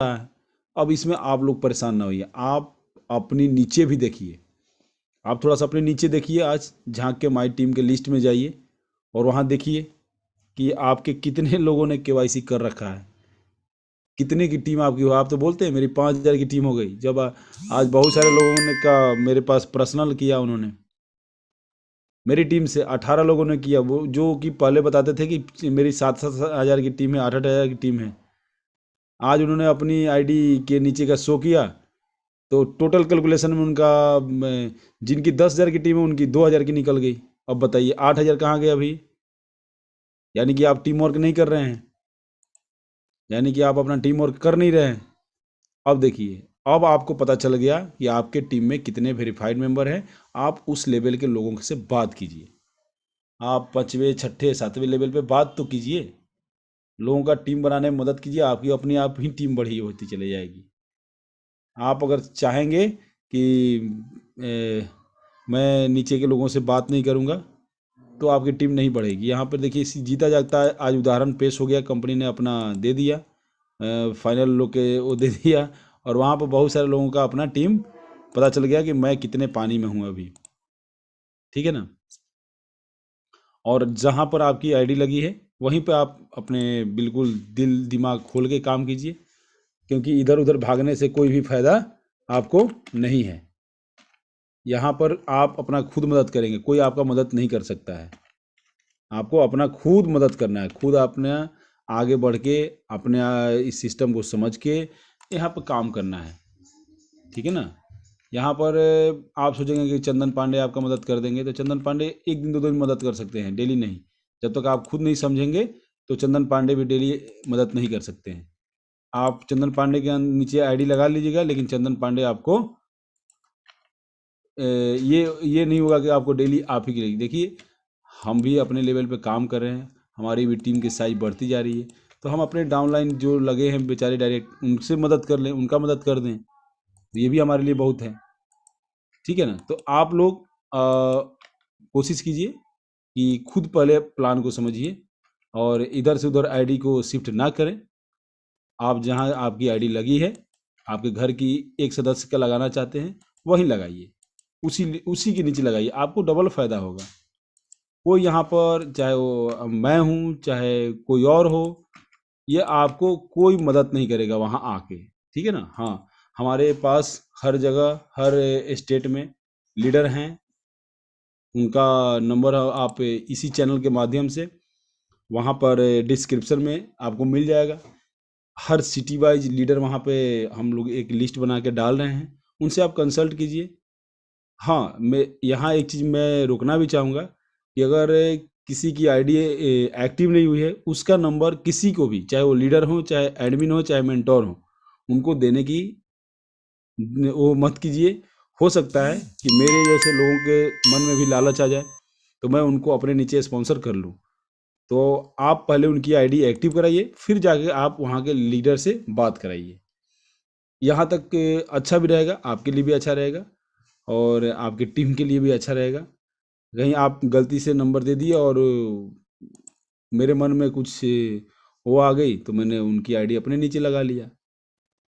है। अब इसमें आप लोग परेशान ना होइए, आप अपनी नीचे भी देखिए, आप थोड़ा सा अपने नीचे देखिए, आज झांक के माई टीम के लिस्ट में जाइए और वहाँ देखिए कि आपके कितने लोगों ने केवाईसी कर रखा है, कितने की टीम आपकी हो। आप तो बोलते हैं मेरी 5,000 की टीम हो गई, जब आज बहुत सारे लोगों ने का मेरे पास पर्सनल किया, उन्होंने मेरी टीम से 18 लोगों ने किया, वो जो कि पहले बताते थे कि मेरी 7-7 हज़ार की टीम है, 8-8 हज़ार की टीम है। आज उन्होंने अपनी आईडी के नीचे का शो किया, तो टोटल कैलकुलेशन में उनका जिनकी 10,000 की टीम है उनकी 2,000 की निकल गई। अब बताइए 8,000 कहाँ गया अभी? यानी कि आप टीम वर्क नहीं कर रहे हैं, यानी कि आप अपना टीम वर्क कर नहीं रहे हैं। अब देखिए, अब आपको पता चल गया कि आपके टीम में कितने वेरीफाइड मेंबर हैं। आप उस लेवल के लोगों से बात कीजिए, आप 5वें 6ठे 7वें लेवल पे बात तो कीजिए, लोगों का टीम बनाने में मदद कीजिए, आपकी अपनी आप ही टीम बढ़ी होती चली जाएगी। आप अगर चाहेंगे कि मैं नीचे के लोगों से बात नहीं करूंगा, तो आपकी टीम नहीं बढ़ेगी। यहाँ पर देखिए जीता जागता है, आज उदाहरण पेश हो गया, कंपनी ने अपना दे दिया, फाइनल लोग के वो दे दिया, और वहाँ पर बहुत सारे लोगों का अपना टीम पता चल गया कि मैं कितने पानी में हूँ अभी, ठीक है ना। और जहाँ पर आपकी आईडी लगी है वहीं पे आप अपने बिल्कुल दिल दिमाग खोल के काम कीजिए, क्योंकि इधर उधर भागने से कोई भी फायदा आपको नहीं है। यहाँ पर आप अपना खुद मदद करेंगे, कोई आपका मदद नहीं कर सकता है। आपको अपना खुद मदद करना है, खुद अपने आगे बढ़ के अपने इस सिस्टम को समझ के यहाँ पर काम करना है, ठीक है ना। यहाँ पर आप सोचेंगे कि चंदन पांडे आपका मदद कर देंगे, तो चंदन पांडे एक दिन 2 दिन मदद कर सकते हैं, डेली नहीं। जब तक आप खुद नहीं समझेंगे तो चंदन पांडे भी डेली मदद नहीं कर सकते हैं। आप चंदन पांडे के नीचे आईडी लगा लीजिएगा, लेकिन चंदन पांडे आपको ये नहीं होगा कि आपको डेली आप ही की देखिए, हम भी अपने लेवल पे काम कर रहे हैं, हमारी भी टीम की साइज बढ़ती जा रही है, तो हम अपने डाउनलाइन जो लगे हैं बेचारे डायरेक्ट उनसे मदद कर लें, उनका मदद कर दें, ये भी हमारे लिए बहुत है, ठीक है ना। तो आप लोग कोशिश कीजिए कि खुद पहले प्लान को समझिए और इधर से उधर आईडी को शिफ्ट ना करें। आप जहां आपकी आईडी लगी है, आपके घर की एक सदस्य का लगाना चाहते हैं, वहीं लगाइए, उसी उसी के नीचे लगाइए, आपको डबल फायदा होगा। कोई यहाँ पर चाहे वो मैं हूँ चाहे कोई और हो, ये आपको कोई मदद नहीं करेगा वहाँ आके, ठीक है ना। हाँ, हमारे पास हर जगह हर स्टेट में लीडर हैं, उनका नंबर आप इसी चैनल के माध्यम से वहाँ पर डिस्क्रिप्शन में आपको मिल जाएगा। हर सिटी वाइज लीडर वहाँ पे हम लोग एक लिस्ट बना के डाल रहे हैं, उनसे आप कंसल्ट कीजिए। हाँ, मैं यहाँ एक चीज़ मैं रोकना भी चाहूँगा कि अगर किसी की आईडी एक्टिव नहीं हुई है, उसका नंबर किसी को भी, चाहे वो लीडर हो चाहे एडमिन हो चाहे मेंटोर हो, उनको देने की वो मत कीजिए। हो सकता है कि मेरे जैसे लोगों के मन में भी लालच आ जाए, तो मैं उनको अपने नीचे स्पॉन्सर कर लूँ। तो आप पहले उनकी आईडी एक्टिव कराइए, फिर जाके आप वहाँ के लीडर से बात कराइए। यहाँ तक अच्छा भी रहेगा, आपके लिए भी अच्छा रहेगा और आपकी टीम के लिए भी अच्छा रहेगा। कहीं आप गलती से नंबर दे दिए और मेरे मन में कुछ वो आ गई, तो मैंने उनकी आईडी अपने नीचे लगा लिया।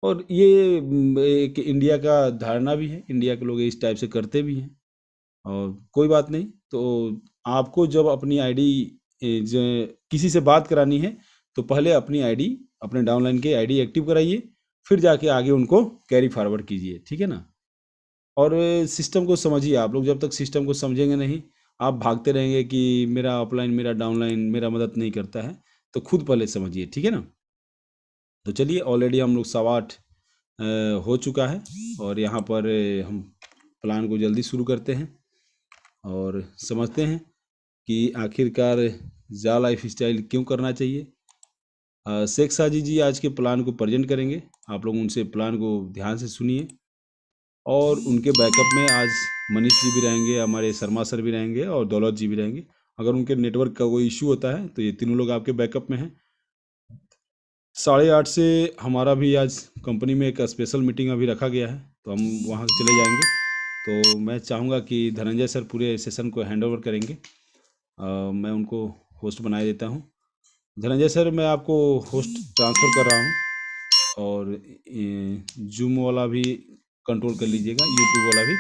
और ये एक इंडिया का धारणा भी है, इंडिया के लोग इस टाइप से करते भी हैं, और कोई बात नहीं। तो आपको जब अपनी आईडी किसी से बात करानी है, तो पहले अपनी आईडी अपने डाउनलाइन के आईडी एक्टिव कराइए, फिर जाके आगे उनको कैरी फॉरवर्ड कीजिए, ठीक है ना। और सिस्टम को समझिए, आप लोग जब तक सिस्टम को समझेंगे नहीं, आप भागते रहेंगे कि मेरा अपलाइन मेरा डाउनलाइन मेरा मदद नहीं करता है, तो खुद पहले समझिए, ठीक है ना। तो चलिए, ऑलरेडी हम लोग 8:15 हो चुका है, और यहाँ पर हम प्लान को जल्दी शुरू करते हैं और समझते हैं कि आखिरकार जा लाइफ स्टाइल क्यों करना चाहिए। शेख साजी जी आज के प्लान को प्रेजेंट करेंगे, आप लोग उनसे प्लान को ध्यान से सुनिए। और उनके बैकअप में आज मनीष जी भी रहेंगे, हमारे शर्मा सर भी रहेंगे और दौलत जी भी रहेंगे। अगर उनके नेटवर्क का कोई इशू होता है तो ये तीनों लोग आपके बैकअप में हैं। 8:30 से हमारा भी आज कंपनी में एक स्पेशल मीटिंग अभी रखा गया है, तो हम वहाँ चले जाएंगे। तो मैं चाहूँगा कि धनंजय सर पूरे सेशन को हैंड ओवर करेंगे। मैं उनको होस्ट बना देता हूँ। धनंजय सर, मैं आपको होस्ट ट्रांसफ़र कर रहा हूँ। और जूम वाला भी कंट्रोल कर लीजिएगा, यूट्यूब वाला भी।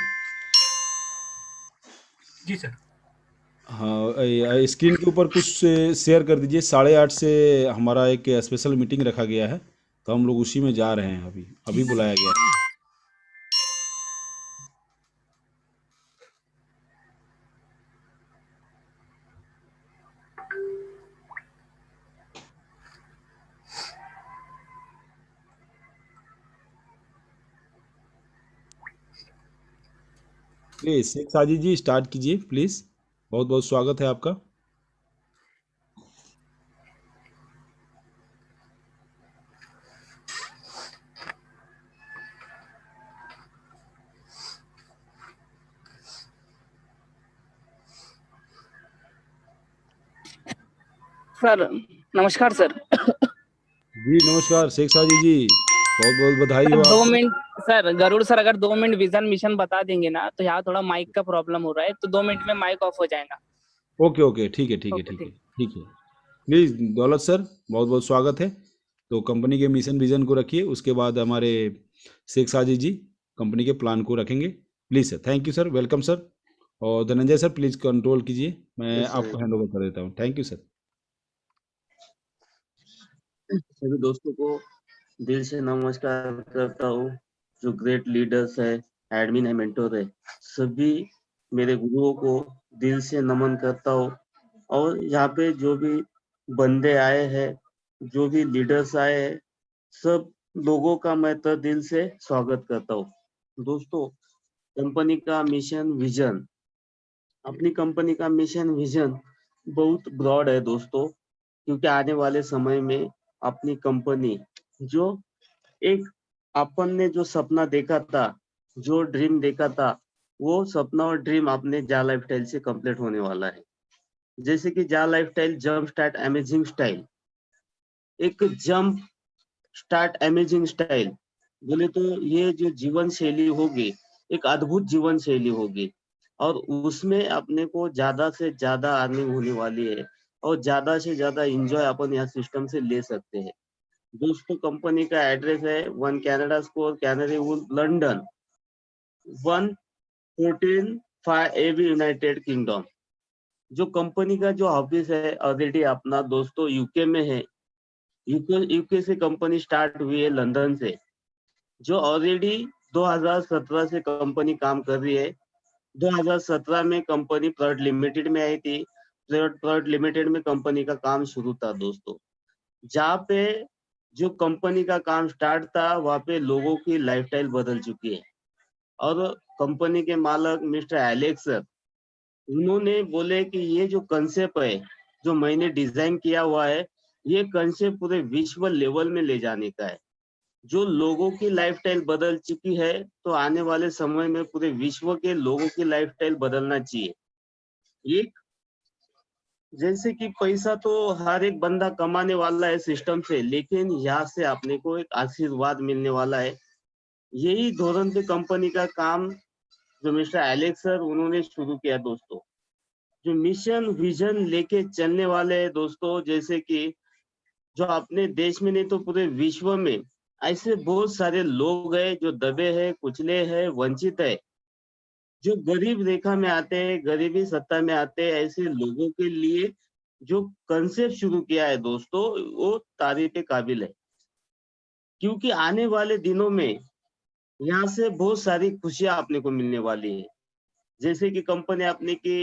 जी सर। हाँ, स्क्रीन के ऊपर कुछ शेयर कर दीजिए। 8:30 से हमारा एक स्पेशल मीटिंग रखा गया है, तो हम लोग उसी में जा रहे हैं, अभी अभी बुलाया गया है। प्लीज शेख साजिद जी स्टार्ट कीजिए प्लीज। बहुत बहुत स्वागत है आपका। सर नमस्कार सर। जी नमस्कार शेख साजिद जी, बहुत बहुत बधाई सर हो दो आपको। मिनट सर गरुड़ सर अगर 2 मिनट विजन मिशन बता देंगे ना, तो यहाँ थोड़ा माइक का प्रॉब्लम हो रहा है, तो 2 मिनट में माइक ऑफ हो जाएगा। ओके ओके, ठीक है ठीक है ओके ठीक है ठीक। ठीक है। प्लीज़ दौलत सर, बहुत बहुत स्वागत है। तो कंपनी के मिशन विजन को रखिए, उसके बाद हमारे शेख साजिद जी कंपनी के प्लान को रखेंगे। Please sir, thank you sir, welcome sir. और धनंजय सर प्लीज़ कंट्रोल कीजिए, मैं यस सर। आपको हैंड ओवर कर देता हूँ। Thank you sir. सभी दोस्तों को दिल से नमस्कार करता हूँ। जो ग्रेट लीडर्स है, एडमिन है, मेंटोर है, सभी मेरे गुरुओं को दिल से नमन करता हूँ। और यहाँ पे जो भी बंदे आए हैं, जो भी लीडर्स आए हैं, सब लोगों का मैं तो दिल से स्वागत करता हूँ। दोस्तों, कंपनी का मिशन विजन, अपनी कंपनी का मिशन विजन बहुत ब्रॉड है दोस्तों, क्योंकि आने वाले समय में अपनी कंपनी जो एक अपन ने जो सपना देखा था, जो ड्रीम देखा था, वो सपना और ड्रीम अपने जा लाइफस्टाइल से कंप्लीट होने वाला है। जैसे कि जा lifestyle jump start amazing style, एक जंप स्टार्ट अमेजिंग स्टाइल बोले तो ये जो जीवन शैली होगी, एक अद्भुत जीवन शैली होगी, और उसमें अपने को ज्यादा से ज्यादा अर्निंग होने वाली है, और ज्यादा से ज्यादा इंजॉय अपन यहाँ सिस्टम से ले सकते हैं। दोस्तों, कंपनी का एड्रेस है 1 कैनेडा स्कोर, कैनरी वुड, लंदन, 114 एवी, यूनाइटेड किंगडम। जो कंपनी का जो ऑफिस है ऑलरेडी अपना दोस्तों यूके में है। यूके से कंपनी स्टार्ट हुई है, लंदन से, जो ऑलरेडी 2017 से कंपनी काम कर रही है। 2017 में कंपनी प्लॉट लिमिटेड में आई थी। प्लॉट लिमिटेड में कंपनी का काम शुरू था दोस्तों। जहाँ पे जो कंपनी का काम स्टार्ट था, वहाँ पे लोगों की लाइफस्टाइल बदल चुकी है। और कंपनी के मालिक मिस्टर एलेक्स सर, उन्होंने बोले कि ये जो कंसेप्ट है, जो मैंने डिजाइन किया हुआ है, ये कंसेप्ट पूरे विश्व लेवल में ले जाने का है। जो लोगों की लाइफस्टाइल बदल चुकी है, तो आने वाले समय में पूरे विश्व के लोगों की लाइफस्टाइल बदलना चाहिए। एक जैसे कि पैसा तो हर एक बंदा कमाने वाला है सिस्टम से, लेकिन यहाँ से अपने को एक आशीर्वाद मिलने वाला है। यही धोरण पे कंपनी का काम जो मिस्टर एलेक्स सर उन्होंने शुरू किया दोस्तों। जो मिशन विजन लेके चलने वाले हैं दोस्तों, जैसे कि जो अपने देश में नहीं तो पूरे विश्व में ऐसे बहुत सारे लोग हैं जो दबे हैं, कुचले हैं, वंचित है, जो गरीब रेखा में आते हैं, गरीबी सत्ता में आते हैं, ऐसे लोगों के लिए जो कंसेप्ट शुरू किया है दोस्तों, वो तारीफ काबिल है। क्योंकि आने वाले दिनों में यहाँ से बहुत सारी खुशियां अपने को मिलने वाली है। जैसे कि कंपनी अपने की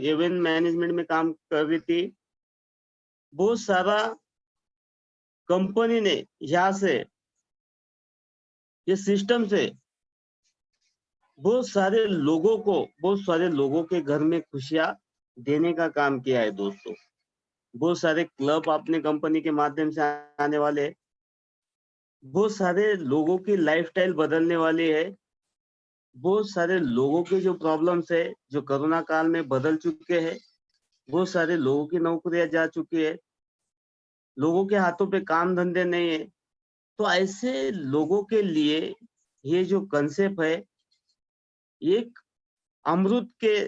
इवेंट मैनेजमेंट में काम कर रही थी, बहुत सारा कंपनी ने यहाँ से ये सिस्टम से बहुत सारे लोगों के घर में खुशियां देने का काम किया है दोस्तों। बहुत सारे क्लब अपने कंपनी के माध्यम से आने वाले हैं। बहुत सारे लोगों की लाइफस्टाइल बदलने वाली है। बहुत सारे लोगों के जो प्रॉब्लम्स है, जो कोरोना काल में बदल चुके हैं। बहुत सारे लोगों की नौकरियां जा चुकी है। लोगों के हाथों पे काम धंधे नहीं है। तो ऐसे लोगों के लिए ये जो कंसेप्ट है, एक अमृत के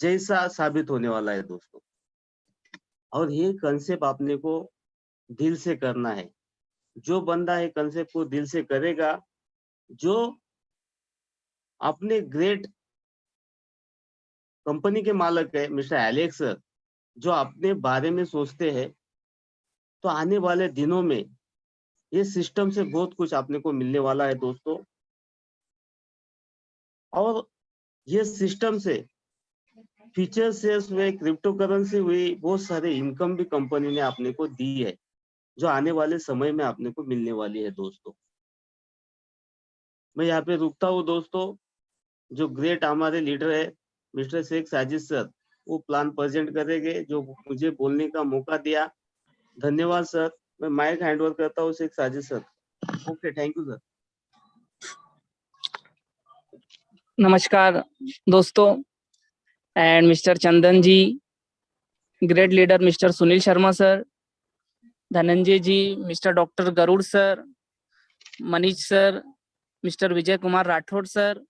जैसा साबित होने वाला है दोस्तों। और ये कंसेप्ट आपने को दिल से करना है। जो बंदा है कंसेप्ट को दिल से करेगा, जो अपने ग्रेट कंपनी के मालिक है मिस्टर एलेक्स सर, जो अपने बारे में सोचते हैं, तो आने वाले दिनों में ये सिस्टम से बहुत कुछ आपने को मिलने वाला है दोस्तों। और ये सिस्टम से फ्यूचर शेयर्स हुए, क्रिप्टो करेंसी हुई, बहुत सारे इनकम भी कंपनी ने आपने को दी है, जो आने वाले समय में आपने को मिलने वाली है दोस्तों। मैं यहाँ पे रुकता हूँ दोस्तों। जो ग्रेट हमारे लीडर है मिस्टर शेख साजिद सर, वो प्लान प्रेजेंट करेंगे, जो मुझे बोलने का मौका दिया। धन्यवाद सर। मैं माइक हैंडओवर करता हूँ Sheikh Sajid sir. Okay, thank you sir. नमस्कार दोस्तों, and mister Chandan ji, great leader mister Sunil Sharma sir, Dhananjay ji, mister doctor Garud sir, Manish sir, mister Vijay Kumar Rathod sir,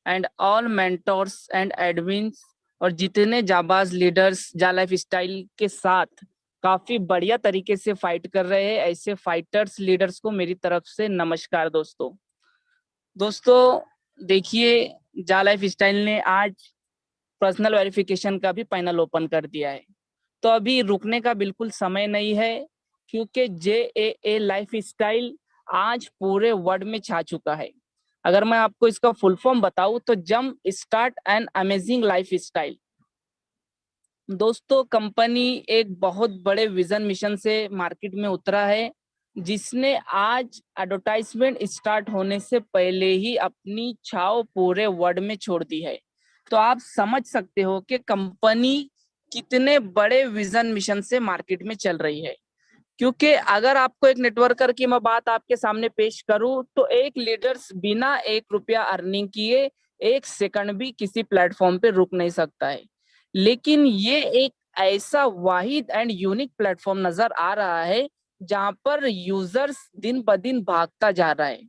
and all mentors and admins, और जितने जाबाज लीडर्स जा लाइफ स्टाइल के साथ काफी बढ़िया तरीके से फाइट कर रहे हैं, ऐसे फाइटर्स लीडर्स को मेरी तरफ से नमस्कार दोस्तों। देखिए, जा लाइफ स्टाइल ने आज पर्सनल वेरिफिकेशन का भी पैनल ओपन कर दिया है, तो अभी रुकने का बिल्कुल समय नहीं है, क्योंकि JAA लाइफ स्टाइल आज पूरे वर्ल्ड में छा चुका है। अगर मैं आपको इसका फुल फॉर्म बताऊं तो jump start an amazing life style. दोस्तों, कंपनी एक बहुत बड़े विजन मिशन से मार्केट में उतरा है, जिसने आज एडवर्टाइजमेंट स्टार्ट होने से पहले ही अपनी छाव पूरे वर्ल्ड में छोड़ दी है। तो आप समझ सकते हो कि कंपनी कितने बड़े विजन मिशन से मार्केट में चल रही है। क्योंकि अगर आपको एक नेटवर्कर की मैं बात आपके सामने पेश करूं, तो एक लीडर्स बिना 1 रुपया अर्निंग किए 1 सेकंड भी किसी प्लेटफॉर्म पे रुक नहीं सकता है। लेकिन ये एक ऐसा वाहिद एंड यूनिक प्लेटफॉर्म नजर आ रहा है जहां पर यूजर्स दिन ब दिन भागता जा रहा है,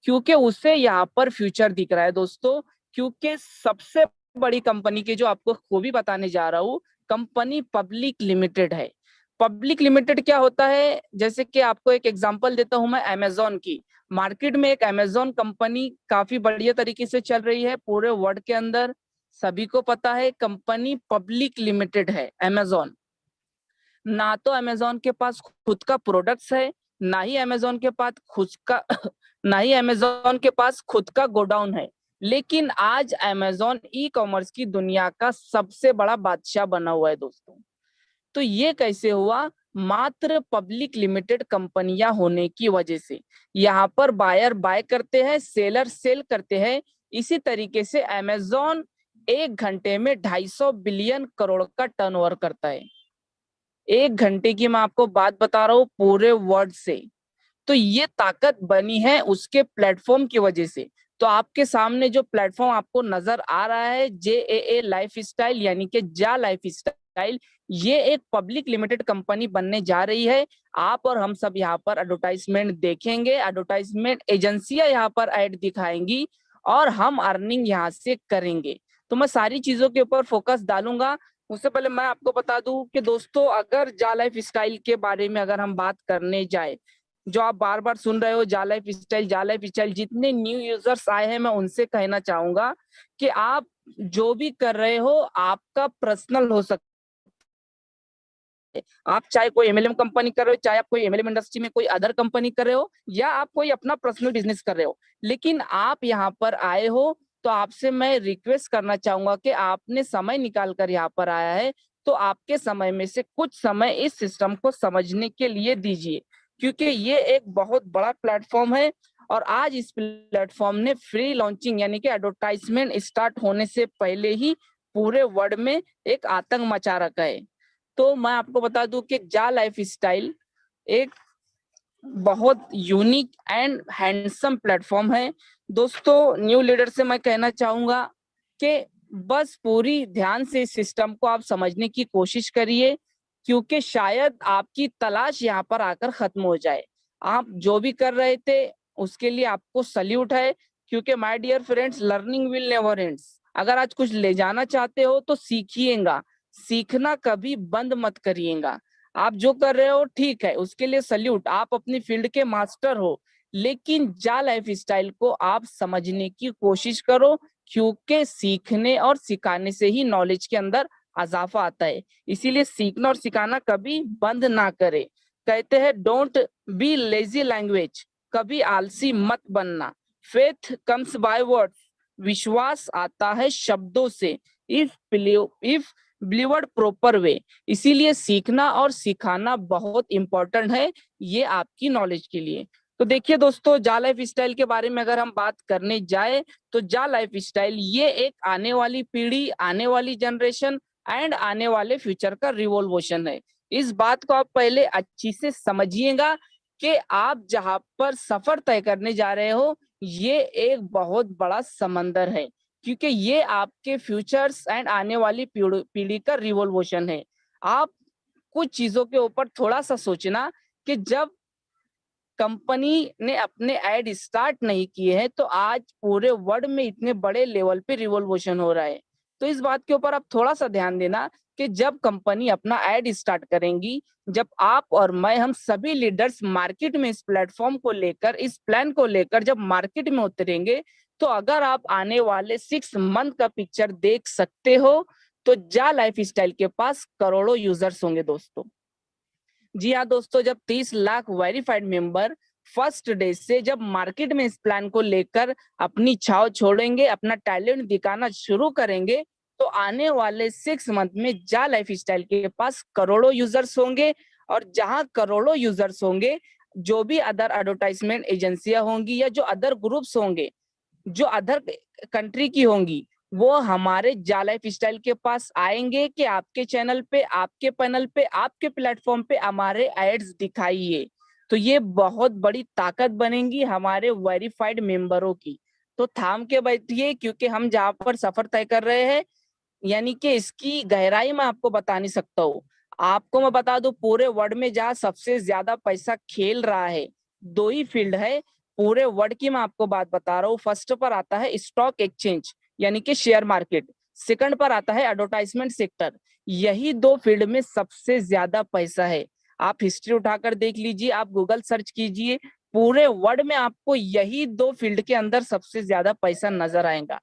क्योंकि उसे यहाँ पर फ्यूचर दिख रहा है दोस्तों। क्योंकि सबसे बड़ी कंपनी की जो आपको खूबी बताने जा रहा हूँ, कंपनी पब्लिक लिमिटेड है। पब्लिक लिमिटेड क्या होता है, जैसे कि आपको एक एग्जांपल देता हूं मैं अमेजोन की। मार्केट में एक अमेजोन कंपनी काफी बढ़िया तरीके से चल रही है पूरे वर्ल्ड के अंदर, सभी को पता है कंपनी पब्लिक लिमिटेड है अमेजोन। ना तो अमेजोन के पास खुद का प्रोडक्ट्स है, ना ही अमेजोन के पास खुद का ना ही अमेजोन के पास खुद का गोडाउन है, लेकिन आज अमेजोन ई कॉमर्स की दुनिया का सबसे बड़ा बादशाह बना हुआ है दोस्तों। तो ये कैसे हुआ? मात्र पब्लिक लिमिटेड कंपनियां होने की वजह से। यहाँ पर बायर बाय करते हैं, सेलर सेल करते हैं। इसी तरीके से अमेजोन 1 घंटे में 250 बिलियन करोड़ का टर्नओवर करता है। 1 घंटे की मैं आपको बात बता रहा हूँ पूरे वर्ल्ड से। तो ये ताकत बनी है उसके प्लेटफॉर्म की वजह से। तो आपके सामने जो प्लेटफॉर्म आपको नजर आ रहा है, JAA लाइफ स्टाइल यानी कि जा लाइफ स्टाइल, ये एक पब्लिक लिमिटेड कंपनी बनने जा रही है। आप और हम सब यहाँ पर एडवर्टाइजमेंट देखेंगे, एडवर्टाइजमेंट एजेंसियां यहाँ पर ऐड दिखाएंगी और हम अर्निंग यहाँ से करेंगे। तो मैं सारी चीजों के ऊपर फोकस डालूंगा। उससे पहले मैं आपको बता दूं कि दोस्तों, अगर जा लाइफ स्टाइल के बारे में अगर हम बात करने जाए, जो आप बार बार सुन रहे हो जा लाइफ स्टाइल, जितने न्यू यूजर्स आए हैं मैं उनसे कहना चाहूंगा कि आप जो भी कर रहे हो आपका पर्सनल हो सकता है। आप चाहे कोई MLM कंपनी कर रहे हो, चाहे आप कोई MLM इंडस्ट्री में कोई अदर कंपनी कर रहे हो, या आप कोई अपना पर्सनल बिजनेस कर रहे हो, लेकिन आप यहाँ पर आए हो, तो आपसे मैं रिक्वेस्ट करना चाहूंगा कि आपने समय निकाल कर यहाँ पर आया है, तो आपके समय में से कुछ समय इस सिस्टम को समझने के लिए दीजिए, क्योंकि ये एक बहुत बड़ा प्लेटफॉर्म है। और आज इस प्लेटफॉर्म ने फ्री लॉन्चिंग यानी कि एडवर्टाइजमेंट स्टार्ट होने से पहले ही पूरे वर्ल्ड में एक आतंक मचा रखा है। तो मैं आपको बता दूं कि जा लाइफ स्टाइल एक बहुत यूनिक एंड हैंडसम प्लेटफॉर्म है दोस्तों। न्यू लीडर से मैं कहना चाहूंगा कि बस पूरी ध्यान से इस सिस्टम को आप समझने की कोशिश करिए, क्योंकि शायद आपकी तलाश यहाँ पर आकर खत्म हो जाए। आप जो भी कर रहे थे उसके लिए आपको सल्यूट है, क्योंकि my dear friends, learning will never ends. अगर आज कुछ ले जाना चाहते हो तो सीखिएगा, सीखना कभी बंद मत करिएगा। आप जो कर रहे हो ठीक है, उसके लिए सल्यूट, आप अपनी फील्ड के मास्टर हो, लेकिन जा लाइफ स्टाइल को आप समझने की कोशिश करो, क्योंकि सीखने और सिखाने से ही नॉलेज के अंदर इजाफा आता है। इसीलिए सीखना और सिखाना कभी बंद ना करे। कहते हैं डोंट बी लेजी लैंग्वेज, कभी आलसी मत बनना। फेथ कम्स बाय वर्ड्स, विश्वास आता है शब्दों से। If delivered proper way. इसीलिए सीखना और सिखाना बहुत इंपॉर्टेंट है, ये आपकी नॉलेज के लिए। तो देखिए दोस्तों, जा लाइफ स्टाइल के बारे में अगर हम बात करने जाए तो जा लाइफ स्टाइल ये एक आने वाली पीढ़ी, आने वाली जनरेशन एंड आने वाले फ्यूचर का रिवॉल्यूशन है। इस बात को आप पहले अच्छी से समझिएगा कि आप जहां पर सफर तय करने जा रहे हो ये एक बहुत बड़ा समंदर है, क्योंकि ये आपके फ्यूचर्स एंड आने वाली पीढ़ी का रिवॉल्यूशन है। आप कुछ चीजों के ऊपर थोड़ा सा सोचना कि जब कंपनी ने अपने ऐड स्टार्ट नहीं किए हैं तो आज पूरे वर्ल्ड में इतने बड़े लेवल पे रिवॉल्यूशन हो रहा है। तो इस बात के ऊपर आप थोड़ा सा ध्यान देना कि जब कंपनी अपना ऐड स्टार्ट करेंगी, जब आप और मैं, हम सभी लीडर्स मार्केट में इस प्लेटफॉर्म को लेकर, इस प्लान को लेकर जब मार्केट में उतरेंगे, तो अगर आप आने वाले 6 मंथ का पिक्चर देख सकते हो तो जा लाइफ स्टाइल के पास करोड़ों यूजर्स होंगे दोस्तों। जी हाँ दोस्तों, जब 30 lakh verified member first day से जब मार्केट में इस प्लान को लेकर अपनी छाव छोड़ेंगे, अपना टैलेंट दिखाना शुरू करेंगे, तो आने वाले 6 मंथ में जा लाइफ स्टाइल के पास करोड़ों यूजर्स होंगे। और जहां करोड़ों यूजर्स होंगे, जो भी अदर एडवर्टाइजमेंट एजेंसियां होंगी या जो अदर ग्रुप्स होंगे, जो अदर कंट्री की होंगी, वो हमारे जा लाइफ स्टाइल के पास आएंगे कि आपके चैनल पे, आपके पैनल पे, आपके प्लेटफॉर्म पे हमारे एड्स दिखाइए। तो ये बहुत बड़ी ताकत बनेगी हमारे वेरीफाइड मेंबरों की। तो थाम के बैठिए, क्योंकि हम जहां पर सफर तय कर रहे हैं, यानी कि इसकी गहराई मैं आपको बता नहीं सकता हूँ। आपको मैं बता दूं, पूरे वर्ल्ड में जहाँ सबसे ज्यादा पैसा खेल रहा है, 2 ही फील्ड है पूरे वर्ल्ड की, मैं आपको बात बता रहा हूँ। फर्स्ट पर आता है स्टॉक एक्सचेंज यानी कि शेयर मार्केट, सेकंड पर आता है एडवर्टाइजमेंट सेक्टर। यही 2 फील्ड में सबसे ज्यादा पैसा है। आप हिस्ट्री उठाकर देख लीजिए, आप गूगल सर्च कीजिए, पूरे वर्ल्ड में आपको यही 2 फील्ड के अंदर सबसे ज्यादा पैसा नजर आएगा।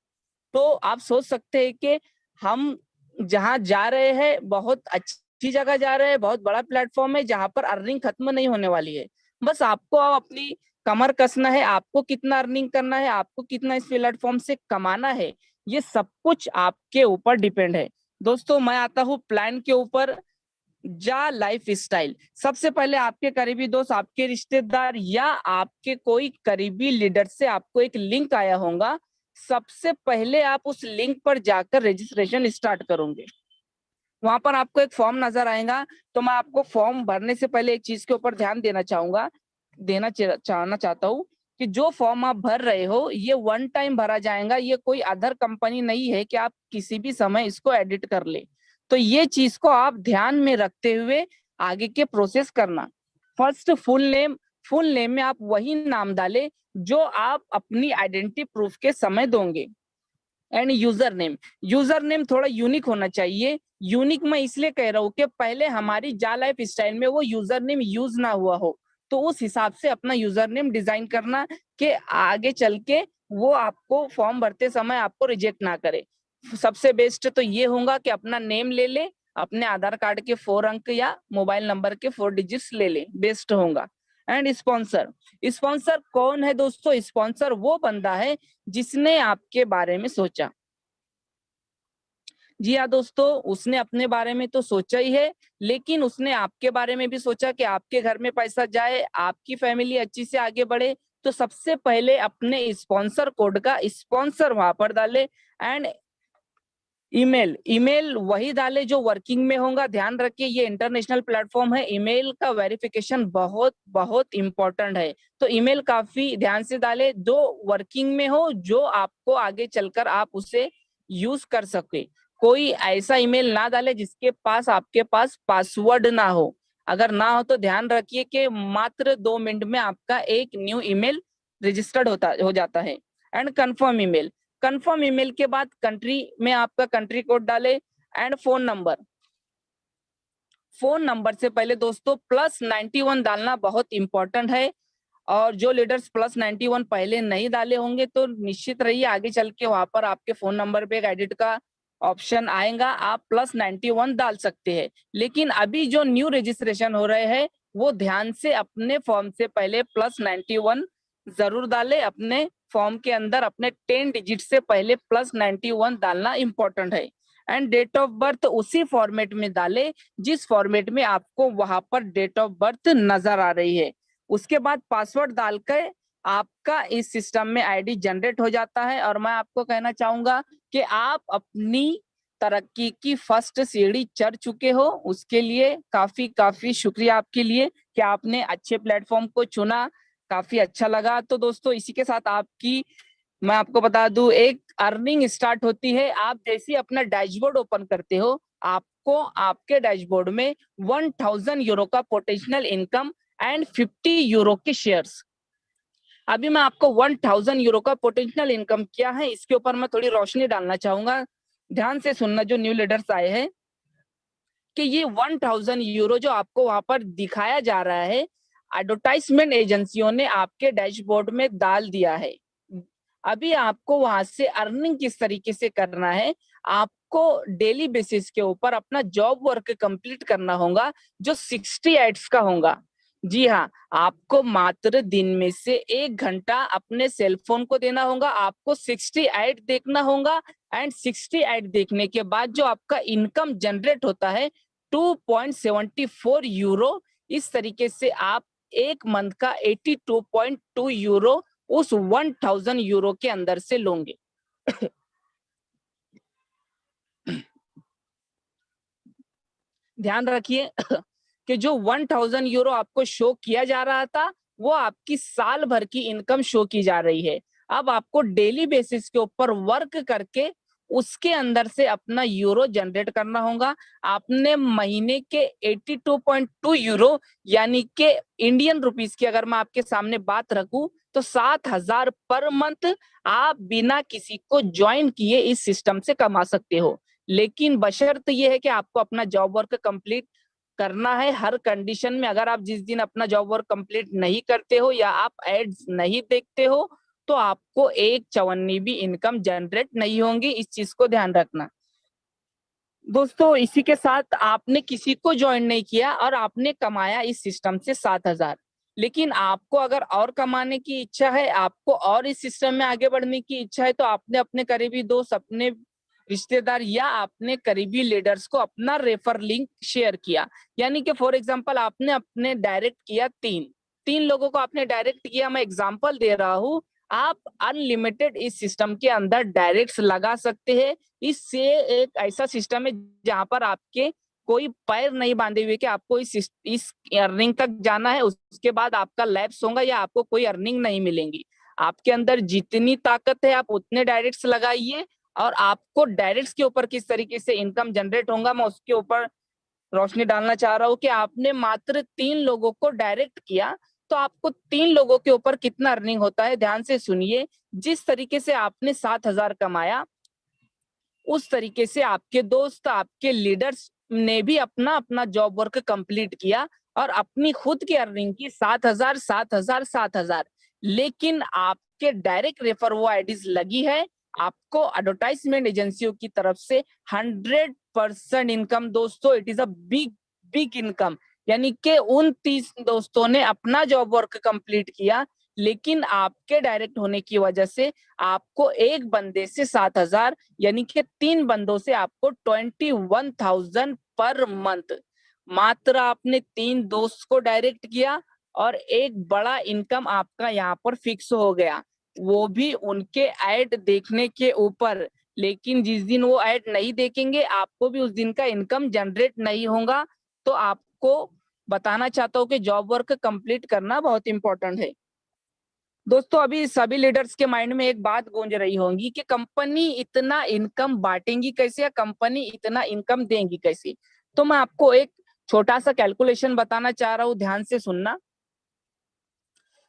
तो आप सोच सकते हैं कि हम जहां जा रहे हैं बहुत अच्छी जगह जा रहे हैं, बहुत बड़ा प्लेटफॉर्म है जहां पर अर्निंग खत्म नहीं होने वाली है। बस आपको अपनी कमर कसना है, आपको कितना अर्निंग करना है, आपको कितना इस प्लेटफॉर्म से कमाना है, ये सब कुछ आपके ऊपर डिपेंड है। दोस्तों, मैं आता हूँ प्लान के ऊपर। जा लाइफ स्टाइल, सबसे पहले आपके करीबी दोस्त, आपके रिश्तेदार या आपके कोई करीबी लीडर से आपको एक लिंक आया होगा। सबसे पहले आप उस लिंक पर जाकर रजिस्ट्रेशन स्टार्ट करोगे। वहां पर आपको एक फॉर्म नजर आएगा। तो मैं आपको फॉर्म भरने से पहले एक चीज के ऊपर ध्यान चाहना चाहता हूँ कि जो फॉर्म आप भर रहे हो ये 1 टाइम भरा जाएगा। ये कोई अदर कंपनी नहीं है कि आप किसी भी समय इसको एडिट कर ले। तो ये चीज को आप ध्यान में रखते हुए आगे के प्रोसेस करना। फर्स्ट फुल नेम में आप वही नाम डालें जो आप अपनी आइडेंटिटी प्रूफ के समय दोगे। एंड यूजर नेम थोड़ा यूनिक होना चाहिए। यूनिक मैं इसलिए कह रहा हूँ कि पहले हमारी जा लाइफ स्टाइल में वो यूजर नेम यूज ना हुआ हो, तो उस हिसाब से अपना यूजर नेम डिजाइन करना कि आगे चल के वो आपको फॉर्म भरते समय आपको रिजेक्ट ना करे। सबसे बेस्ट तो ये होगा कि अपना नेम ले ले, अपने आधार कार्ड के 4 अंक या मोबाइल नंबर के 4 डिजिट्स ले ले, बेस्ट होगा। एंड स्पॉन्सर कौन है दोस्तों? स्पॉन्सर वो बंदा है जिसने आपके बारे में सोचा। जी हाँ दोस्तों, उसने अपने बारे में तो सोचा ही है, लेकिन उसने आपके बारे में भी सोचा कि आपके घर में पैसा जाए, आपकी फैमिली अच्छी से आगे बढ़े। तो सबसे पहले अपने स्पॉन्सर कोड का स्पॉन्सर वहां पर डाले। एंड ईमेल वही डाले जो वर्किंग में होगा। ध्यान रखिए ये इंटरनेशनल प्लेटफॉर्म है, ईमेल का वेरिफिकेशन बहुत बहुत इंपॉर्टेंट है। तो ईमेल काफी ध्यान से डाले जो वर्किंग में हो, जो आपको आगे चलकर आप उसे यूज कर सके। कोई ऐसा ईमेल ना डाले जिसके पास आपके पास पासवर्ड ना हो। अगर ना हो तो ध्यान रखिए कि मात्र 2 मिनट में आपका एक न्यू ईमेल रजिस्टर्ड हो जाता है। एंड कंफर्म ईमेल के बाद कंट्री में आपका कंट्री कोड डाले and phone number. Phone number से पहले दोस्तों +91 डालना बहुत इंपॉर्टेंट है। और जो लीडर्स +91 पहले नहीं डाले होंगे तो निश्चित रहिए आगे चल के वहां पर आपके फोन नंबर पे एक एडिट का ऑप्शन आएगा, आप +91 डाल सकते हैं। लेकिन अभी जो न्यू रजिस्ट्रेशन हो रहे हैं वो ध्यान से अपने फॉर्म से पहले +91 जरूर डाले। अपने फॉर्म के अंदर अपने 10 डिजिट से पहले +91 डालना इंपॉर्टेंट है। एंड डेट ऑफ बर्थ उसी फॉर्मेट में डाले जिस फॉर्मेट में आपको वहां पर डेट ऑफ बर्थ नजर आ रही है। उसके बाद पासवर्ड डालकर आपका इस सिस्टम में आईडी जनरेट हो जाता है। और मैं आपको कहना चाहूंगा कि आप अपनी तरक्की की फर्स्ट सीढ़ी चढ़ चुके हो। उसके लिए काफी शुक्रिया आपके लिए कि आपने अच्छे प्लेटफॉर्म को चुना, काफी अच्छा लगा। तो दोस्तों इसी के साथ मैं आपको बता दूं, एक अर्निंग स्टार्ट होती है। आप जैसे अपना डैशबोर्ड ओपन करते हो, आपको आपके डैशबोर्ड में 1000 यूरो का पोटेंशियल इनकम एंड 50 यूरो के शेयर्स। अभी मैं आपको 1000 यूरो का पोटेंशियल इनकम क्या है इसके ऊपर मैं थोड़ी रोशनी डालना चाहूंगा। ध्यान से सुनना जो न्यू लीडर्स आए हैं कि ये 1000 यूरो जो आपको वहां पर दिखाया जा रहा है, एडवर्टाइजमेंट एजेंसियों ने आपके डैशबोर्ड में डाल दिया है। अभी आपको वहां से अर्निंग किस तरीके से करना है, आपको डेली बेसिस के ऊपर अपना जॉब वर्क कंप्लीट करना होगा जो 60 एड्स का होगा। जी हाँ, आपको मात्र दिन में से 1 घंटा अपने सेलफोन को देना होगा। आपको 60 ऐड देखना होगा एंड 60 ऐड देखने के बाद जो आपका इनकम जनरेट होता है 2.74 यूरो, इस तरीके से आप एक मंथ का 82.2 यूरो उस 1000 यूरो के अंदर से लोगे। ध्यान रखिए कि जो 1000 यूरो आपको शो किया जा रहा था वो आपकी साल भर की इनकम शो की जा रही है। अब आपको डेली बेसिस के ऊपर वर्क करके उसके अंदर से अपना यूरो जनरेट करना होगा। आपने महीने के 82.2 यूरो यानी कि इंडियन रुपीस की अगर मैं आपके सामने बात रखूं तो 7000 पर मंथ आप बिना किसी को ज्वाइन किए इस सिस्टम से कमा सकते हो। लेकिन बशर्त ये है कि आपको अपना जॉब वर्क कंप्लीट करना है हर कंडीशन में। अगर आप जिस दिन अपना जॉब वर्क कंप्लीट नहीं करते हो या आप एड्स नहीं देखते हो तो आपको एक चवन्नी भी इनकम जनरेट नहीं होंगी। इस चीज को ध्यान रखना दोस्तों। इसी के साथ आपने किसी को ज्वाइन नहीं किया और आपने कमाया इस सिस्टम से 7000। लेकिन आपको अगर और कमाने की इच्छा है, आपको और इस सिस्टम में आगे बढ़ने की इच्छा है तो आपने अपने करीबी दोस्त, अपने रिश्तेदार या आपने करीबी लीडर्स को अपना रेफर लिंक शेयर किया। यानी कि फॉर एग्जांपल आपने अपने डायरेक्ट किया 3 लोगों को आपने डायरेक्ट किया। मैं एग्जांपल दे रहा हूं, आप अनलिमिटेड इस सिस्टम के अंदर डायरेक्ट्स लगा सकते हैं। इससे एक ऐसा सिस्टम है जहां पर आपके कोई पैर नहीं बांधे हुए कि आपको इस अर्निंग तक जाना है, उसके बाद आपका लैप्स होगा या आपको कोई अर्निंग नहीं मिलेंगी। आपके अंदर जितनी ताकत है आप उतने डायरेक्ट्स लगाइए। और आपको डायरेक्ट्स के ऊपर किस तरीके से इनकम जनरेट होगा मैं उसके ऊपर रोशनी डालना चाह रहा हूँ कि आपने मात्र 3 लोगों को डायरेक्ट किया तो आपको 3 लोगों के ऊपर कितना अर्निंग होता है। ध्यान से सुनिए, जिस तरीके से आपने 7000 कमाया उस तरीके से आपके दोस्त, आपके लीडर्स ने भी अपना अपना जॉब वर्क कंप्लीट किया और अपनी खुद की अर्निंग की 7000 7000 7000। लेकिन आपके डायरेक्ट रेफर वो आईडीज लगी है, आपको एडवर्टाइजमेंट एजेंसियों की तरफ से 100% इनकम। दोस्तों it is a big income. यानी कि उन 30 दोस्तों ने अपना जॉब वर्क कंप्लीट किया लेकिन आपके डायरेक्ट होने की वजह से आपको एक बंदे से 7000 यानी कि 3 बंदों से आपको 21,000 पर मंथ। मात्र आपने 3 दोस्त को डायरेक्ट किया और एक बड़ा इनकम आपका यहाँ पर फिक्स हो गया, वो भी उनके ऐड देखने के ऊपर। लेकिन जिस दिन वो ऐड नहीं देखेंगे आपको भी उस दिन का इनकम जनरेट नहीं होगा। तो आपको बताना चाहता हूँ कि जॉब वर्क कंप्लीट करना बहुत इंपॉर्टेंट है। दोस्तों अभी सभी लीडर्स के माइंड में एक बात गूंज रही होगी कि कंपनी इतना इनकम बांटेंगी कैसे या कंपनी इतना इनकम देंगी कैसे। तो मैं आपको एक छोटा सा कैलकुलेशन बताना चाह रहा हूँ, ध्यान से सुनना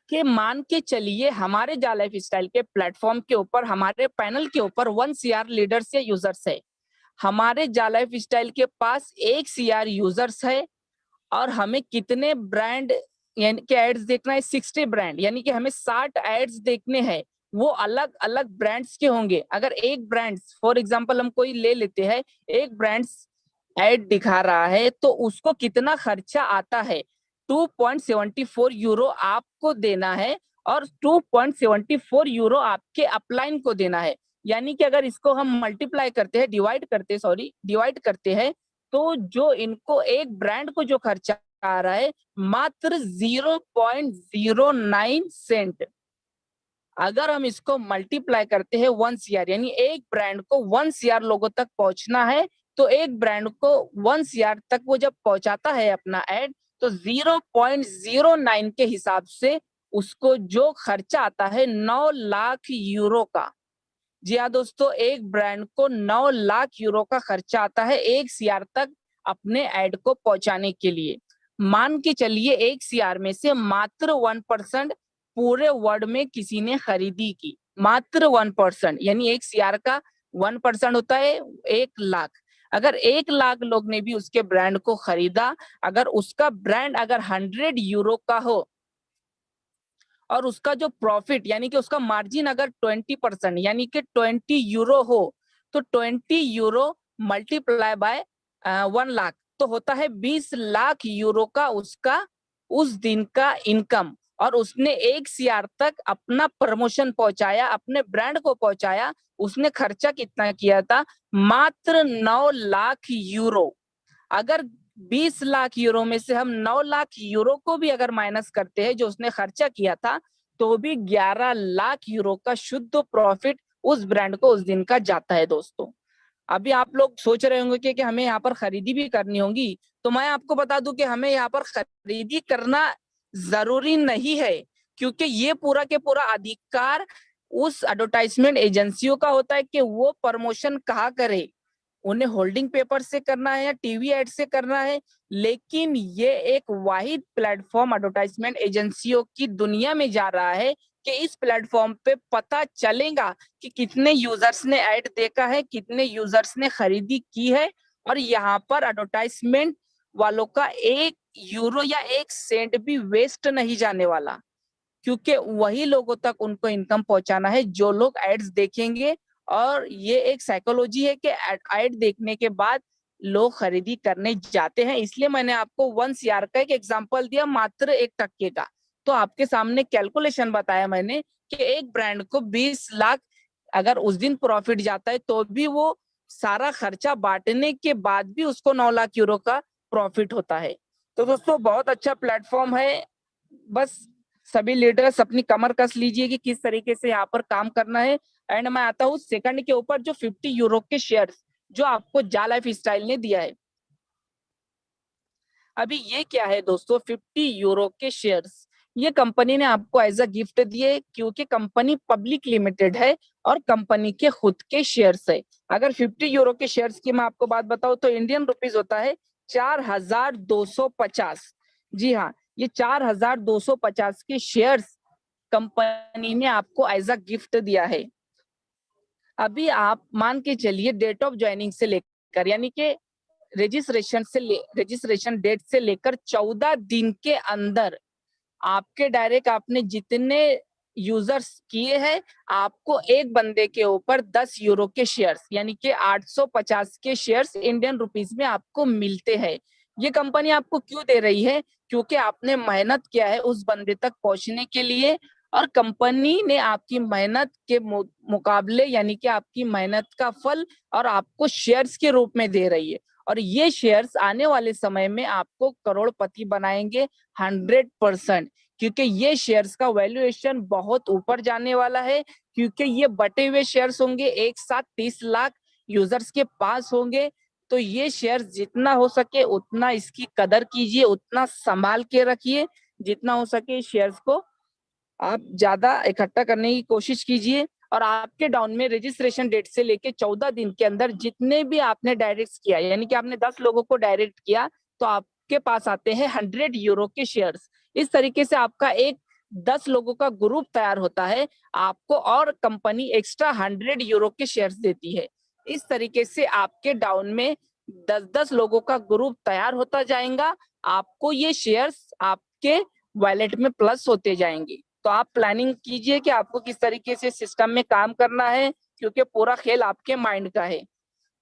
कि मान के चलिए हमारे जा लाइफ स्टाइल के प्लेटफॉर्म के ऊपर, हमारे पैनल के ऊपर 1 CR लीडर्स या यूजर्स है। हमारे जा लाइफ स्टाइल के पास 1 CR यूजर्स है और हमें कितने ब्रांड यानी कि एड्स देखना है, 60 ब्रांड, यानी कि हमें 60 एड्स देखने हैं, वो अलग अलग ब्रांड्स के होंगे। अगर एक ब्रांड, फॉर एग्जांपल हम कोई ले लेते हैं, एक ब्रांड्स एड दिखा रहा है तो उसको कितना खर्चा आता है, 2.74 यूरो आपको देना है और 2.74 यूरो आपके अपलाइन को देना है। यानी कि अगर इसको हम मल्टीप्लाई करते हैं, डिवाइड करते हैं, तो जो इनको एक ब्रांड को जो खर्चा आ रहा है मात्र 0.09 सेंट। अगर हम इसको मल्टीप्लाई करते हैं 1 CR, यानी एक ब्रांड को 1 CR लोगों तक पहुंचना है, तो एक ब्रांड को 1 CR तक वो जब पहुंचाता है अपना एड, तो 0.09 के हिसाब से उसको जो खर्चा आता है 9 लाख यूरो का। जी हाँ दोस्तों, एक ब्रांड को 9 लाख यूरो का खर्चा आता है 1 CR तक अपने एड को पहुंचाने के लिए। मान के चलिए 1 CR में से मात्र 1% पूरे वर्ल्ड में किसी ने खरीदी की, मात्र 1%, यानी 1 CR का 1% होता है 1 लाख। अगर 1 लाख लोग ने भी उसके ब्रांड को खरीदा, अगर उसका ब्रांड अगर 100 यूरो का हो और उसका जो प्रॉफिट यानी कि उसका मार्जिन अगर 20% यानी कि 20 यूरो हो, तो 20 यूरो मल्टीप्लाई बाय 1 लाख तो होता है 20 लाख यूरो का उसका उस दिन का इनकम। और उसने 1 CR तक अपना प्रमोशन पहुंचाया, अपने ब्रांड को पहुंचाया। उसने खर्चा कितना किया था? मात्र 9 लाख यूरो। अगर 20 लाख यूरो में से हम 9 लाख यूरो को भी अगर माइनस करते हैं जो उसने खर्चा किया था, तो भी 11 लाख यूरो का शुद्ध प्रॉफिट उस ब्रांड को उस दिन का जाता है दोस्तों। अभी आप लोग सोच रहे होंगे कि हमें यहाँ पर खरीदी भी करनी होगी, तो मैं आपको बता दूं कि हमें यहाँ पर खरीदी करना जरूरी नहीं है, क्योंकि ये पूरा के पूरा अधिकार उस एडवर्टाइजमेंट एजेंसियों का होता है कि वो प्रमोशन कहाँ करे, उन्हें होल्डिंग पेपर से करना है या टीवी एड से करना है। लेकिन ये एक वाहिद प्लेटफॉर्म एडवर्टाइजमेंट एजेंसियों की दुनिया में जा रहा है कि इस प्लेटफॉर्म पे पता चलेगा कि कितने यूजर्स ने ऐड देखा है, कितने यूजर्स ने खरीदी की है, और यहाँ पर एडवर्टाइजमेंट वालों का 1 यूरो या 1 सेंट भी वेस्ट नहीं जाने वाला, क्योंकि वही लोगों तक उनको इनकम पहुंचाना है जो लोग एड्स देखेंगे। और ये एक साइकोलॉजी है कि एड देखने के बाद लोग खरीदी करने जाते हैं। इसलिए मैंने आपको 1 CR का एक एग्जांपल दिया, मात्र 1% का। तो आपके सामने कैलकुलेशन बताया मैंने कि एक ब्रांड को 20 लाख अगर उस दिन प्रॉफिट जाता है, तो भी वो सारा खर्चा बांटने के बाद भी उसको 9 लाख यूरो का प्रॉफिट होता है। तो दोस्तों बहुत अच्छा प्लेटफॉर्म है। बस सभी लीडर्स अपनी कमर कस लीजिए कि किस तरीके से यहाँ पर काम करना है। एंड मैं आता हूँ सेकंड के ऊपर, जो 50 यूरो के शेयर्स जो आपको जा लाइफ स्टाइल ने दिया है। अभी ये क्या है दोस्तों? 50 यूरो के शेयर्स ये कंपनी ने आपको एज अ गिफ्ट दिए, क्योंकि कंपनी पब्लिक लिमिटेड है और कंपनी के खुद के शेयर्स है। अगर 50 यूरो के शेयर्स की मैं आपको बात बताऊं तो इंडियन रुपीज होता है 4250। जी हाँ, ये 4250 के शेयर्स कंपनी ने आपको एज अ गिफ्ट दिया है। अभी आप मान के चलिए डेट ऑफ ज्वाइनिंग से लेकर यानी कि रजिस्ट्रेशन डेट से लेकर 14 दिन के अंदर आपके डायरेक्ट आपने जितने यूजर्स किए हैं, आपको एक बंदे के ऊपर 10 यूरो के शेयर्स यानी कि 850 के शेयर्स इंडियन रुपीस में आपको मिलते हैं। ये कंपनी आपको क्यों दे रही है? क्योंकि आपने मेहनत किया है उस बंदे तक पहुंचने के लिए, और कंपनी ने आपकी मेहनत के मुकाबले यानी कि आपकी मेहनत का फल और आपको शेयर्स के रूप में दे रही है। और ये शेयर्स आने वाले समय में आपको करोड़पति बनाएंगे 100%, क्योंकि ये शेयर्स का वैल्यूएशन बहुत ऊपर जाने वाला है, क्योंकि ये बटे हुए शेयर्स होंगे, एक साथ 30 लाख यूजर्स के पास होंगे। तो ये शेयर्स जितना हो सके उतना इसकी कदर कीजिए, उतना संभाल के रखिए, जितना हो सके शेयर्स को आप ज्यादा इकट्ठा करने की कोशिश कीजिए। और आपके डाउन में रजिस्ट्रेशन डेट से लेके 14 दिन के अंदर जितने भी आपने डायरेक्ट किया, यानी कि आपने 10 लोगों को डायरेक्ट किया, तो आपके पास आते हैं 100 यूरो के शेयर्स। इस तरीके से आपका एक 10 लोगों का ग्रुप तैयार होता है, आपको और कंपनी एक्स्ट्रा 100 यूरो के शेयर्स देती है। इस तरीके से आपके डाउन में 10-10 लोगों का ग्रुप तैयार होता जाएगा आपको ये शेयर्स आपके वॉलेट में प्लस होते जाएंगे। तो आप प्लानिंग कीजिए कि आपको किस तरीके से सिस्टम में काम करना है, क्योंकि पूरा खेल आपके माइंड का है।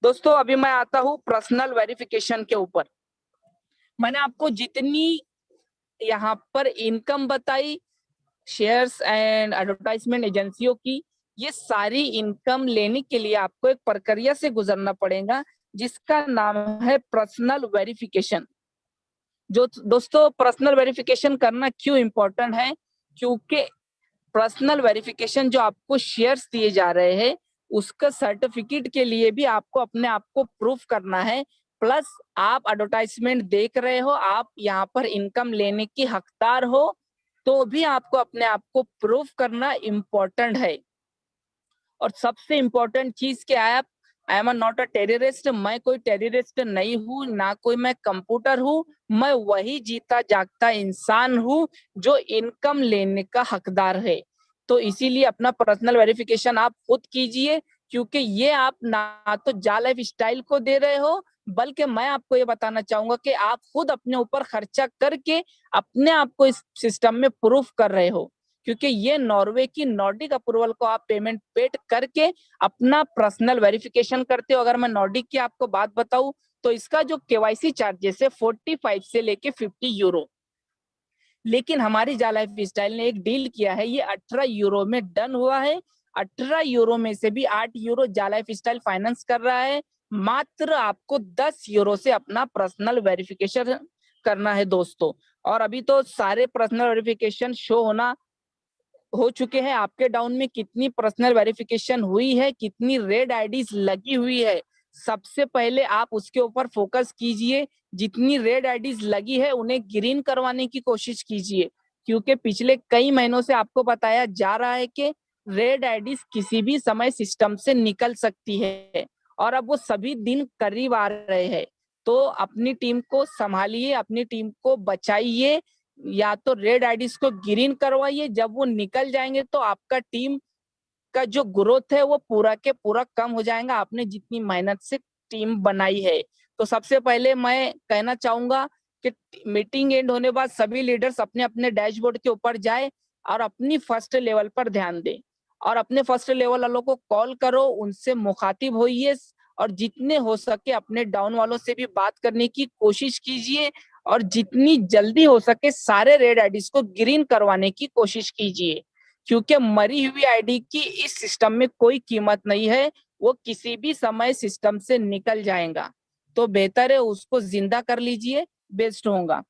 दोस्तों अभी मैं आता हूँ पर्सनल वेरिफिकेशन के ऊपर। मैंने आपको जितनी यहाँ पर इनकम बताई शेयर्स एंड एडवर्टाइजमेंट एजेंसियों की, ये सारी इनकम लेने के लिए आपको एक प्रक्रिया से गुजरना पड़ेगा जिसका नाम है पर्सनल वेरिफिकेशन। जो दोस्तों पर्सनल वेरिफिकेशन करना क्यों इम्पोर्टेंट है, क्योंकि पर्सनल वेरिफिकेशन जो आपको शेयर्स दिए जा रहे हैं उसका सर्टिफिकेट के लिए भी आपको अपने आप को प्रूफ करना है। प्लस आप एडवर्टाइजमेंट देख रहे हो, आप यहाँ पर इनकम लेने की हकदार हो, तो भी आपको अपने आप को प्रूफ करना इम्पोर्टेंट है। और सबसे इम्पोर्टेंट चीज क्या है, I am not a terrorist, मैं कोई टेररिस्ट नहीं हूँ, ना कोई मैं कंप्यूटर हूँ, मैं वही जीता जागता इंसान हूँ जो इनकम लेने का हकदार है। तो इसीलिए अपना पर्सनल वेरिफिकेशन आप खुद कीजिए, क्योंकि ये आप ना तो जा लाइफ स्टाइल को दे रहे हो, बल्कि मैं आपको ये बताना चाहूंगा कि आप खुद अपने ऊपर खर्चा करके अपने आप को इस सिस्टम में प्रूफ कर रहे हो। क्योंकि ये नॉर्वे की नॉर्डिक अप्रूवल को आप पेमेंट पेड करके अपना पर्सनल वेरिफिकेशन करते हो। अगर मैं नॉर्डिक की आपको बात बताऊं तो इसका जो केवाईसी चार्जेस है 45 से लेके 50 यूरो, लेकिन हमारी जा लाइफ स्टाइल ने एक डील किया है, ये 18 यूरो में डन हुआ है। 18 यूरो में से भी 8 यूरो जा लाइफ स्टाइल फाइनेंस कर रहा है। मात्र आपको 10 यूरो से अपना पर्सनल वेरिफिकेशन करना है दोस्तों। और अभी तो सारे पर्सनल वेरिफिकेशन शो होना हो चुके हैं। आपके डाउन में कितनी पर्सनल वेरिफिकेशन हुई है, कितनी रेड आईडीज लगी हुई है, सबसे पहले आप उसके ऊपर फोकस कीजिए। जितनी रेड आईडीज लगी है उन्हें ग्रीन करवाने की कोशिश कीजिए, क्योंकि पिछले कई महीनों से आपको बताया जा रहा है कि रेड आईडीज किसी भी समय सिस्टम से निकल सकती है और अब वो सभी दिन करीब आ रहे हैं। तो अपनी टीम को संभालिए, अपनी टीम को बचाइए, या तो रेड आईडीज को ग्रीन करवाइए। जब वो निकल जाएंगे तो आपका टीम का जो ग्रोथ है वो पूरा के पूरा कम हो जाएगा, आपने जितनी मेहनत से टीम बनाई है। तो सबसे पहले मैं कहना चाहूंगा कि मीटिंग एंड होने बाद सभी लीडर्स अपने अपने डैशबोर्ड के ऊपर जाए और अपनी फर्स्ट लेवल पर ध्यान दें और अपने फर्स्ट लेवल वालों को कॉल करो, उनसे मुखातिब होइए और जितने हो सके अपने डाउन वालों से भी बात करने की कोशिश कीजिए और जितनी जल्दी हो सके सारे रेड आईडीज को ग्रीन करवाने की कोशिश कीजिए, क्योंकि मरी हुई आईडी की इस सिस्टम में कोई कीमत नहीं है, वो किसी भी समय सिस्टम से निकल जाएगा। तो बेहतर है उसको जिंदा कर लीजिए, बेस्ट होगा।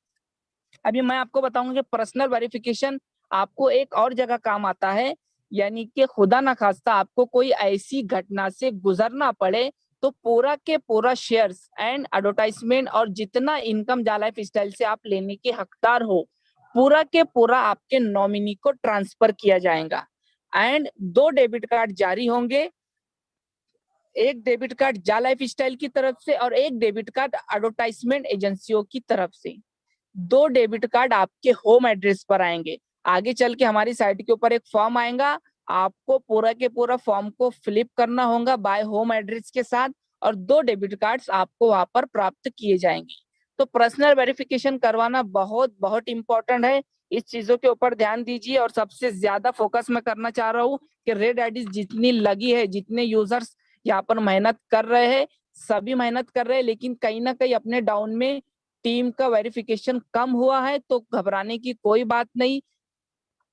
अभी मैं आपको बताऊंगा कि पर्सनल वेरिफिकेशन आपको एक और जगह काम आता है, यानी कि खुदा ना खास्ता आपको कोई ऐसी घटना से गुजरना पड़े तो पूरा के पूरा शेयर्स एंड एडवर्टाइजमेंट और जितना इनकम जा लाइफ स्टाइल से आप लेने के हकदार हो पूरा के पूरा आपके नॉमिनी को ट्रांसफर किया जाएगा। एंड 2 डेबिट कार्ड जारी होंगे, एक डेबिट कार्ड जा लाइफ स्टाइल की तरफ से और एक डेबिट कार्ड एडवर्टाइजमेंट एजेंसियों की तरफ से। 2 डेबिट कार्ड आपके होम एड्रेस पर आएंगे। आगे चल के हमारी साइट के ऊपर एक फॉर्म आएगा, आपको पूरा के पूरा फॉर्म को फिलिप करना होगा बाय होम एड्रेस के साथ और 2 डेबिट कार्ड्स आपको वहां पर प्राप्त किए जाएंगे। तो पर्सनल वेरिफिकेशन करवाना बहुत बहुत इंपॉर्टेंट है, इस चीजों के ऊपर ध्यान दीजिए। और सबसे ज्यादा फोकस मैं करना चाह रहा हूँ कि रेड आईडी जितनी लगी है, जितने यूजर्स यहाँ पर मेहनत कर रहे हैं, सभी मेहनत कर रहे हैं, लेकिन कहीं ना कहीं अपने डाउन में टीम का वेरिफिकेशन कम हुआ है तो घबराने की कोई बात नहीं।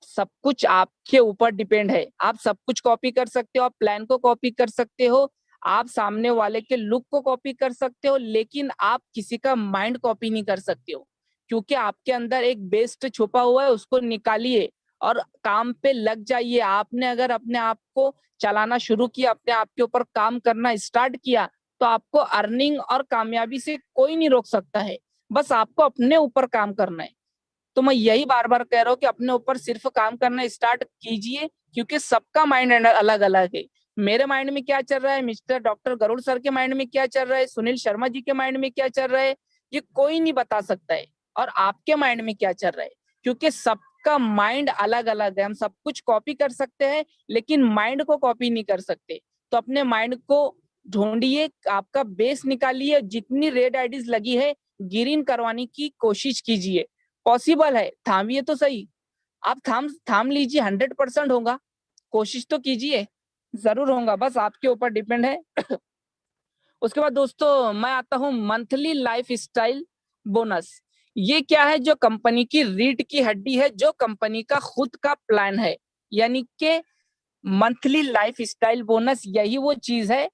सब कुछ आपके ऊपर डिपेंड है, आप सब कुछ कॉपी कर सकते हो, आप प्लान को कॉपी कर सकते हो, आप सामने वाले के लुक को कॉपी कर सकते हो, लेकिन आप किसी का माइंड कॉपी नहीं कर सकते हो, क्योंकि आपके अंदर एक बेस्ट छुपा हुआ है, उसको निकालिए और काम पे लग जाइए। आपने अगर अपने आप को चलाना शुरू किया, अपने आप के ऊपर काम करना स्टार्ट किया, तो आपको अर्निंग और कामयाबी से कोई नहीं रोक सकता है, बस आपको अपने ऊपर काम करना है। तो मैं यही बार बार कह रहा हूँ कि अपने ऊपर सिर्फ काम करना स्टार्ट कीजिए, क्योंकि सबका माइंड अलग अलग है। मेरे माइंड में क्या चल रहा है, मिस्टर डॉक्टर गरुड़ सर के माइंड में क्या चल रहा है, सुनील शर्मा जी के माइंड में क्या चल रहा है, ये कोई नहीं बता सकता है। और आपके माइंड में क्या चल रहा है, क्योंकि सबका माइंड अलग अलग है। हम सब कुछ कॉपी कर सकते हैं लेकिन माइंड को कॉपी नहीं कर सकते। तो अपने माइंड को ढूंढिए, आपका बेस निकालिए, जितनी रेड आईडीज लगी है ग्रीन करवाने की कोशिश कीजिए। पॉसिबल है, थामिए तो सही, आप थाम लीजिए, 100% होगा, कोशिश तो कीजिए, जरूर होगा, बस आपके ऊपर डिपेंड है। उसके बाद दोस्तों मैं आता हूं मंथली लाइफ स्टाइल बोनस। ये क्या है? जो कंपनी की रीढ़ की हड्डी है, जो कंपनी का खुद का प्लान है, यानी कि मंथली लाइफ स्टाइल बोनस यही वो चीज है।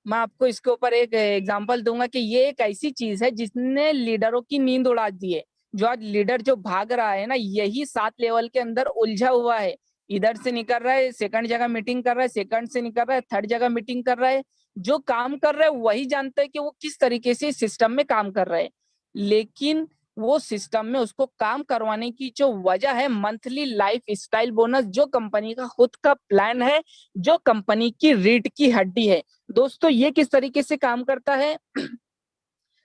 मैं आपको इसके ऊपर एक एग्जांपल दूंगा कि ये एक ऐसी चीज है जिसने लीडरों की नींद उड़ा दी है। जो आज लीडर जो भाग रहा है ना, यही 7 लेवल के अंदर उलझा हुआ है। इधर से निकल रहा है, सेकंड जगह मीटिंग कर रहा है, सेकंड से निकल रहा है, थर्ड जगह मीटिंग कर रहा है। जो काम कर रहा है वही जानता है कि वो किस तरीके से सिस्टम में काम कर रहा है, लेकिन वो सिस्टम में उसको काम करवाने की जो वजह है मंथली लाइफ स्टाइल बोनस, जो कंपनी का खुद का प्लान है, जो कंपनी की रीढ़ की हड्डी है। दोस्तों ये किस तरीके से काम करता है?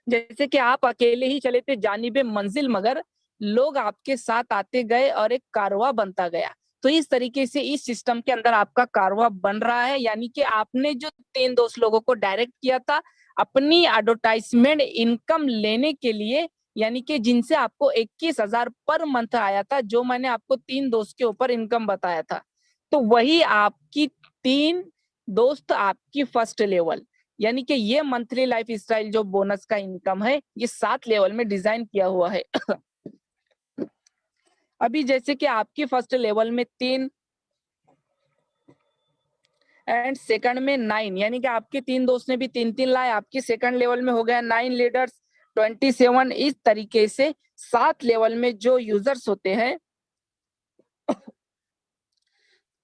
जैसे कि आप अकेले ही चले थे जानिबे मंजिल, मगर लोग आपके साथ आते गए और एक कारवां बनता गया। तो इस तरीके से इस सिस्टम के अंदर आपका कारवां बन रहा है, यानी कि आपने जो 3 दोस्त लोगों को डायरेक्ट किया था अपनी एडवर्टाइजमेंट इनकम लेने के लिए, यानी कि जिनसे आपको 21,000 पर मंथ आया था, जो मैंने आपको 3 दोस्त के ऊपर इनकम बताया था, तो वही आपकी 3 दोस्त आपकी फर्स्ट लेवल, यानी कि ये मंथली लाइफ स्टाइल जो बोनस का इनकम है, ये 7 लेवल में डिजाइन किया हुआ है। अभी जैसे कि आपकी फर्स्ट लेवल में 3 एंड सेकंड में 9, यानी कि आपके 3 दोस्त ने भी 3-3 लाए, आपकी सेकंड लेवल में हो गया 9 लीडर्स, 27। इस तरीके से 7 लेवल में जो यूजर्स होते हैं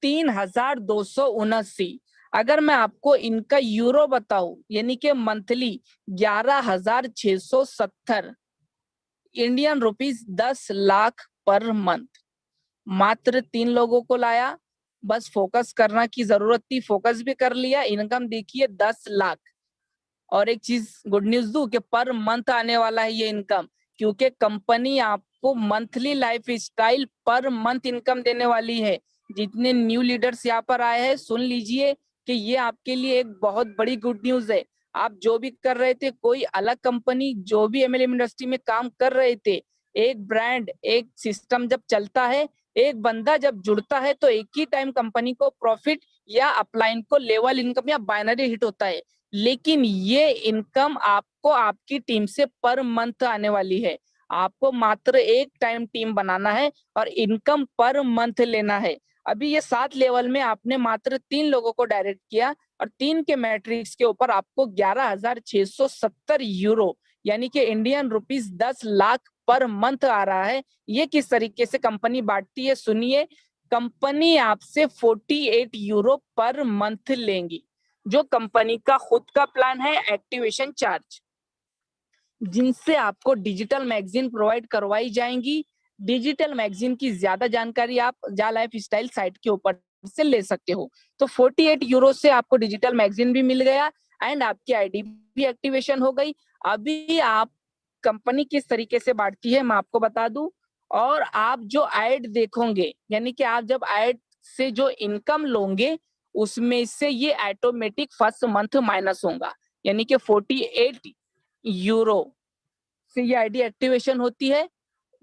3,279। अगर मैं आपको इनका यूरो बताऊं, यानी कि monthly 11,670 Indian rupees, 10 lakh per month. मात्र 3 लोगों को लाया, बस फोकस करना की जरूरत थी, फोकस भी कर लिया, इनकम देखिए 10 लाख। और एक चीज गुड न्यूज दूं कि पर मंथ आने वाला है ये इनकम, क्योंकि कंपनी आपको monthly life style per month income देने वाली है। जितने न्यू लीडर्स यहाँ पर आए हैं, सुन लीजिए कि ये आपके लिए एक बहुत बड़ी गुड न्यूज है। आप जो भी कर रहे थे, कोई अलग कंपनी जो भी एमएलएम इंडस्ट्री में काम कर रहे थे, एक ब्रांड एक सिस्टम जब चलता है, एक बंदा जब जुड़ता है, तो एक ही टाइम कंपनी को प्रॉफिट या अपलाइन को लेवल इनकम या बाइनरी हिट होता है। लेकिन ये इनकम आपको आपकी टीम से पर मंथ आने वाली है। आपको मात्र एक टाइम टीम बनाना है और इनकम पर मंथ लेना है। अभी ये 7 लेवल में आपने मात्र 3 लोगों को डायरेक्ट किया और 3 के मैट्रिक्स के ऊपर आपको 11,670 यूरो, यानी कि Indian rupees 10 lakh per month आ रहा है। ये किस तरीके से कंपनी बांटती है सुनिए। कंपनी आपसे 48 यूरो पर मंथ लेंगी, जो कंपनी का खुद का प्लान है एक्टिवेशन चार्ज, जिनसे आपको डिजिटल मैगजीन प्रोवाइड करवाई जाएंगी। डिजिटल मैगजीन की ज्यादा जानकारी आप जा लाइफ स्टाइल साइट के ऊपर से ले सकते हो। तो 48 यूरो से आपको डिजिटल मैगजीन भी मिल गया एंड आपकी आईडी भी एक्टिवेशन हो गई। अभी आप कंपनी किस तरीके से बांटती है मैं आपको बता दूं, और आप जो ऐड देखोगे, यानी कि आप जब ऐड से जो इनकम लोगे उसमें से ये ऑटोमेटिक फर्स्ट मंथ माइनस होगा, यानी कि 48 यूरो से ये आईडी एक्टिवेशन होती है।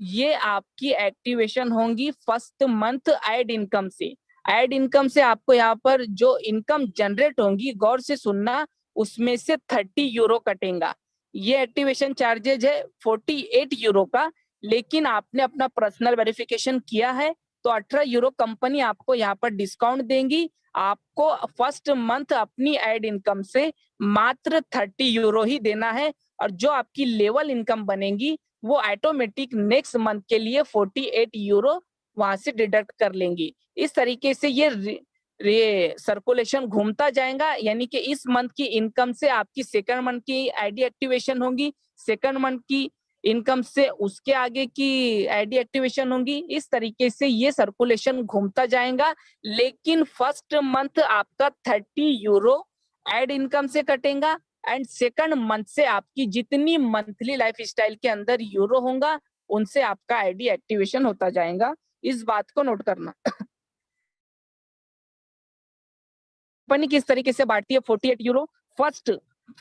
ये आपकी एक्टिवेशन होंगी फर्स्ट मंथ ऐड इनकम से। ऐड इनकम से आपको यहाँ पर जो इनकम जनरेट होंगी, गौर से सुनना, उसमें से 30 यूरो कटेगा। ये एक्टिवेशन चार्जेज है 48 यूरो का, लेकिन आपने अपना पर्सनल वेरिफिकेशन किया है तो 18 यूरो कंपनी आपको यहाँ पर डिस्काउंट देंगी। आपको फर्स्ट मंथ अपनी ऐड इनकम से मात्र 30 यूरो ही देना है, और जो आपकी लेवल इनकम बनेगी वो ऑटोमेटिक नेक्स्ट मंथ के लिए 48 यूरो वहां से डिडक्ट कर लेंगी। इस तरीके से ये सर्कुलेशन घूमता जाएगा, यानी कि इस मंथ की इनकम से आपकी सेकंड मंथ की आईडी एक्टिवेशन होगी, सेकंड मंथ की इनकम से उसके आगे की आईडी एक्टिवेशन होगी। इस तरीके से ये सर्कुलेशन घूमता जाएगा, लेकिन फर्स्ट मंथ आपका 30 यूरो एड इनकम से कटेगा एंड सेकंड मंथ से आपकी जितनी मंथली लाइफ स्टाइल के अंदर यूरो होगा उनसे आपका आईडी एक्टिवेशन होता जाएगा। इस बात को नोट करना। कंपनी किस तरीके से बांटती है 48 euro, first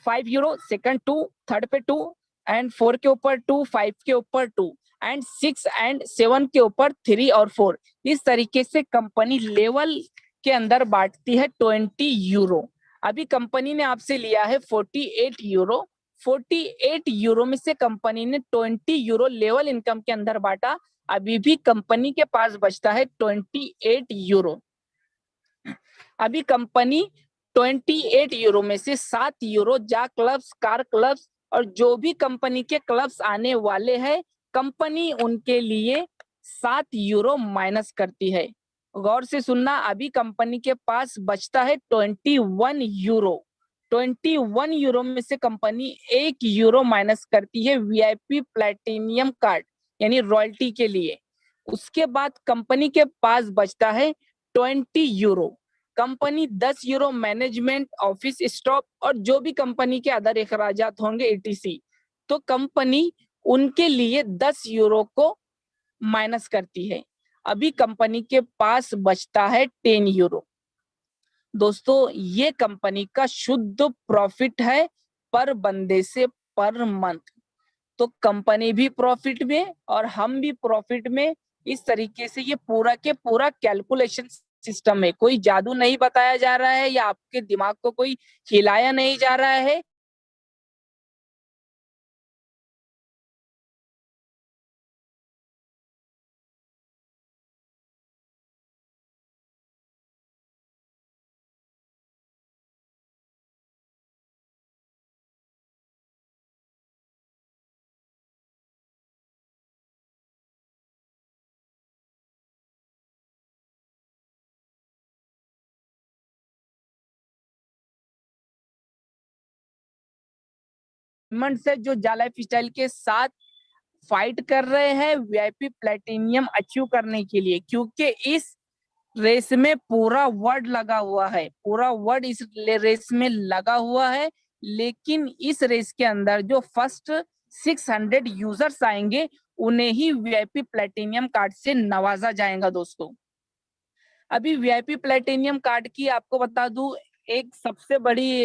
5 euro, second 2, third पे 2 एंड 4 के ऊपर 2, 5 के ऊपर 2 एंड 6 एंड 7 के ऊपर 3 और 4। इस तरीके से कंपनी लेवल के अंदर बांटती है 20 यूरो। अभी कंपनी ने आपसे लिया है 48 यूरो। 48 यूरो में से कंपनी ने 20 यूरो लेवल इनकम के अंदर बांटा। अभी भी कंपनी के पास बचता है 28 यूरो। अभी कंपनी 28 यूरो में से 7 यूरो जा क्लब्स, कार क्लब्स और जो भी कंपनी के क्लब्स आने वाले हैं, कंपनी उनके लिए 7 यूरो माइनस करती है। गौर से सुनना, अभी कंपनी के पास बचता है 21 यूरो। 21 यूरो में से कंपनी 1 यूरो माइनस करती है वीआईपी प्लैटिनियम कार्ड यानी रॉयल्टी के लिए। उसके बाद कंपनी के पास बचता है 20 euro. Company 10 euro management, office stop और जो भी कंपनी के अदर अखराजात होंगे एटीसी, तो कंपनी उनके लिए 10 यूरो को माइनस करती है। अभी कंपनी के पास बचता है 10 यूरो। दोस्तों, ये कंपनी का शुद्ध प्रॉफिट है पर बंदे से पर मंथ। तो कंपनी भी प्रॉफिट में और हम भी प्रॉफिट में। इस तरीके से ये पूरा के पूरा कैलकुलेशन सिस्टम है। कोई जादू नहीं बताया जा रहा है या आपके दिमाग को कोई हिलाया नहीं जा रहा है। से जो जा लाइफ स्टाइल के साथ फाइट कर रहे हैं वीआईपी प्लैटिनियम अचीव करने के लिए, क्योंकि इस रेस में पूरा वर्ड लगा हुआ है। पूरा वर्ड इस रेस में लगा हुआ है। लेकिन इस रेस के अंदर जो फर्स्ट 600 यूजर्स आएंगे उन्हें ही वीआईपी प्लैटिनियम कार्ड से नवाजा जाएगा। दोस्तों, अभी वीआईपी प्लैटिनियम कार्ड की आपको बता दूं, एक सबसे बड़ी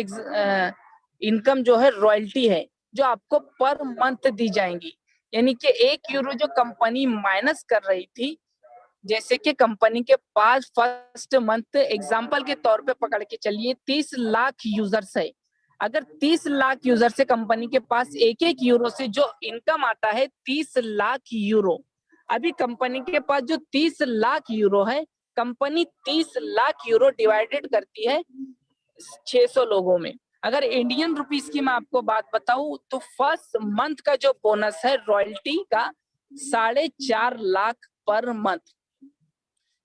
इनकम जो है रॉयल्टी है, जो आपको पर मंथ दी जाएंगी। यानी कि 1 यूरो जो कंपनी माइनस कर रही थी, जैसे कि कंपनी के पास फर्स्ट मंथ एग्जांपल के तौर पे पकड़ के चलिए 30 लाख यूजर्स है। अगर 30 लाख यूजर से कंपनी के पास 1-1 यूरो से जो इनकम आता है 30 लाख यूरो। अभी कंपनी के पास जो 30 लाख यूरो है, कंपनी 30 लाख यूरो डिवाइडेड करती है 600 लोगों में। अगर इंडियन रुपीस की मैं आपको बात बताऊं तो फर्स्ट मंथ का जो बोनस है रॉयल्टी का 4.5 लाख पर मंथ।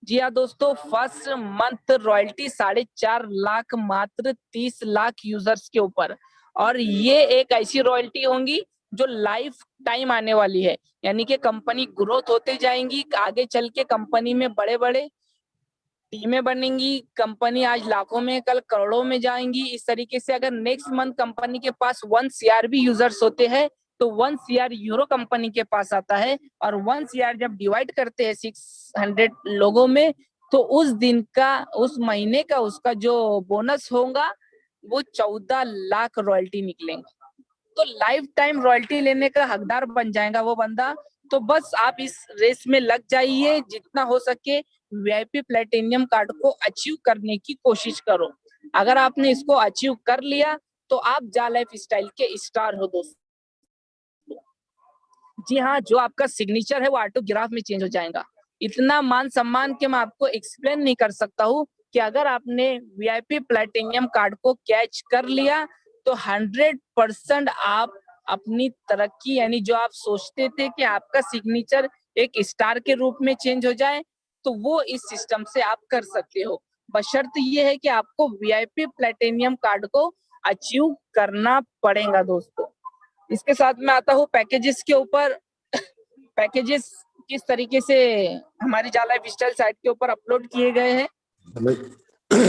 जी हाँ दोस्तों, फर्स्ट मंथ रॉयल्टी 4.5 लाख मात्र 30 लाख यूजर्स के ऊपर। और ये एक ऐसी रॉयल्टी होंगी जो लाइफ टाइम आने वाली है। यानी कि कंपनी ग्रोथ होते जाएंगी, आगे चल के कंपनी में बड़े बड़े टीमें बनेंगी, कंपनी आज लाखों में कल करोड़ों में जाएंगी। इस तरीके से अगर नेक्स्ट मंथ कंपनी के पास 1 CR भी यूजर्स होते हैं तो 1 CR यूरो कंपनी के पास आता है। और 1 CR जब डिवाइड करते हैं 600 लोगों में तो उस दिन का, उस महीने का उसका जो बोनस होगा वो 14 लाख रॉयल्टी निकलेंगे। तो लाइफ टाइम रॉयल्टी लेने का हकदार बन जाएगा वो बंदा। तो बस आप इस रेस में लग जाइए, जितना हो सके वीआईपी प्लैटिनियम कार्ड को अचीव करने की कोशिश करो। अगर आपने इसको अचीव कर लिया तो आप जा लाइफ स्टाइल के स्टार हो दोस्तों। जी हाँ, जो आपका सिग्नेचर है वो ऑटोग्राफ में चेंज हो जाएगा। इतना मान सम्मान के मैं आपको एक्सप्लेन नहीं कर सकता हूँ कि अगर आपने वीआईपी प्लैटिनियम कार्ड को कैच कर लिया तो 100% आप अपनी तरक्की, यानी जो आप सोचते थे कि आपका सिग्नेचर एक स्टार के रूप में चेंज हो जाए, तो वो इस सिस्टम से आप कर सकते हो। बशर्ते ये है कि आपको वीआईपी प्लैटिनियम कार्ड को अचीव करना पड़ेगा दोस्तों। इसके साथ में आता हूँ पैकेजेस के ऊपर। पैकेजेस किस तरीके से हमारी जा लाइफ स्टाइल साइट के ऊपर अपलोड किए गए हैं।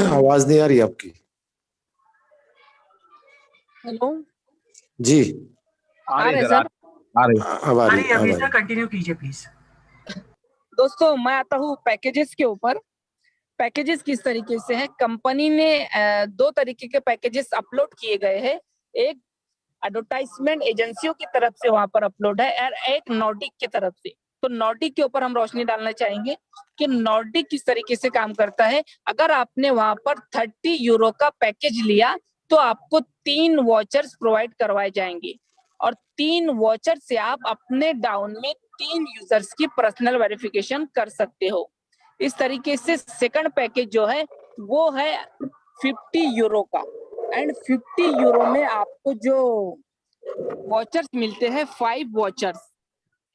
आवाज नहीं आ रही आपकी। हेलो जी, आ रहे सर? आ रही अब आ रही। हमेशा कंटिन्यू कीजिए प्लीज। दोस्तों, मैं आता हूँ पैकेजेस के ऊपर। पैकेजेस किस तरीके से है, कंपनी ने 2 तरीके के पैकेजेस अपलोड किए गए हैं। एक एडवर्टाइजमेंट एजेंसियों की तरफ से वहां पर अपलोड है और एक नॉर्डिक की तरफ से। तो नॉर्डिक के ऊपर हम रोशनी डालना चाहेंगे कि नॉर्डिक किस तरीके से काम करता है। अगर आपने वहां पर 30 यूरो का पैकेज लिया तो आपको 3 वॉचर्स प्रोवाइड करवाए जाएंगे और 3 वॉचर से आप अपने डाउन में 3 यूजर्स की पर्सनल वेरिफिकेशन कर सकते हो। इस तरीके से सेकंड पैकेज जो है वो है 50 यूरो का एंड 50 यूरो में आपको जो वॉचर्स मिलते हैं 5 वॉचर्स,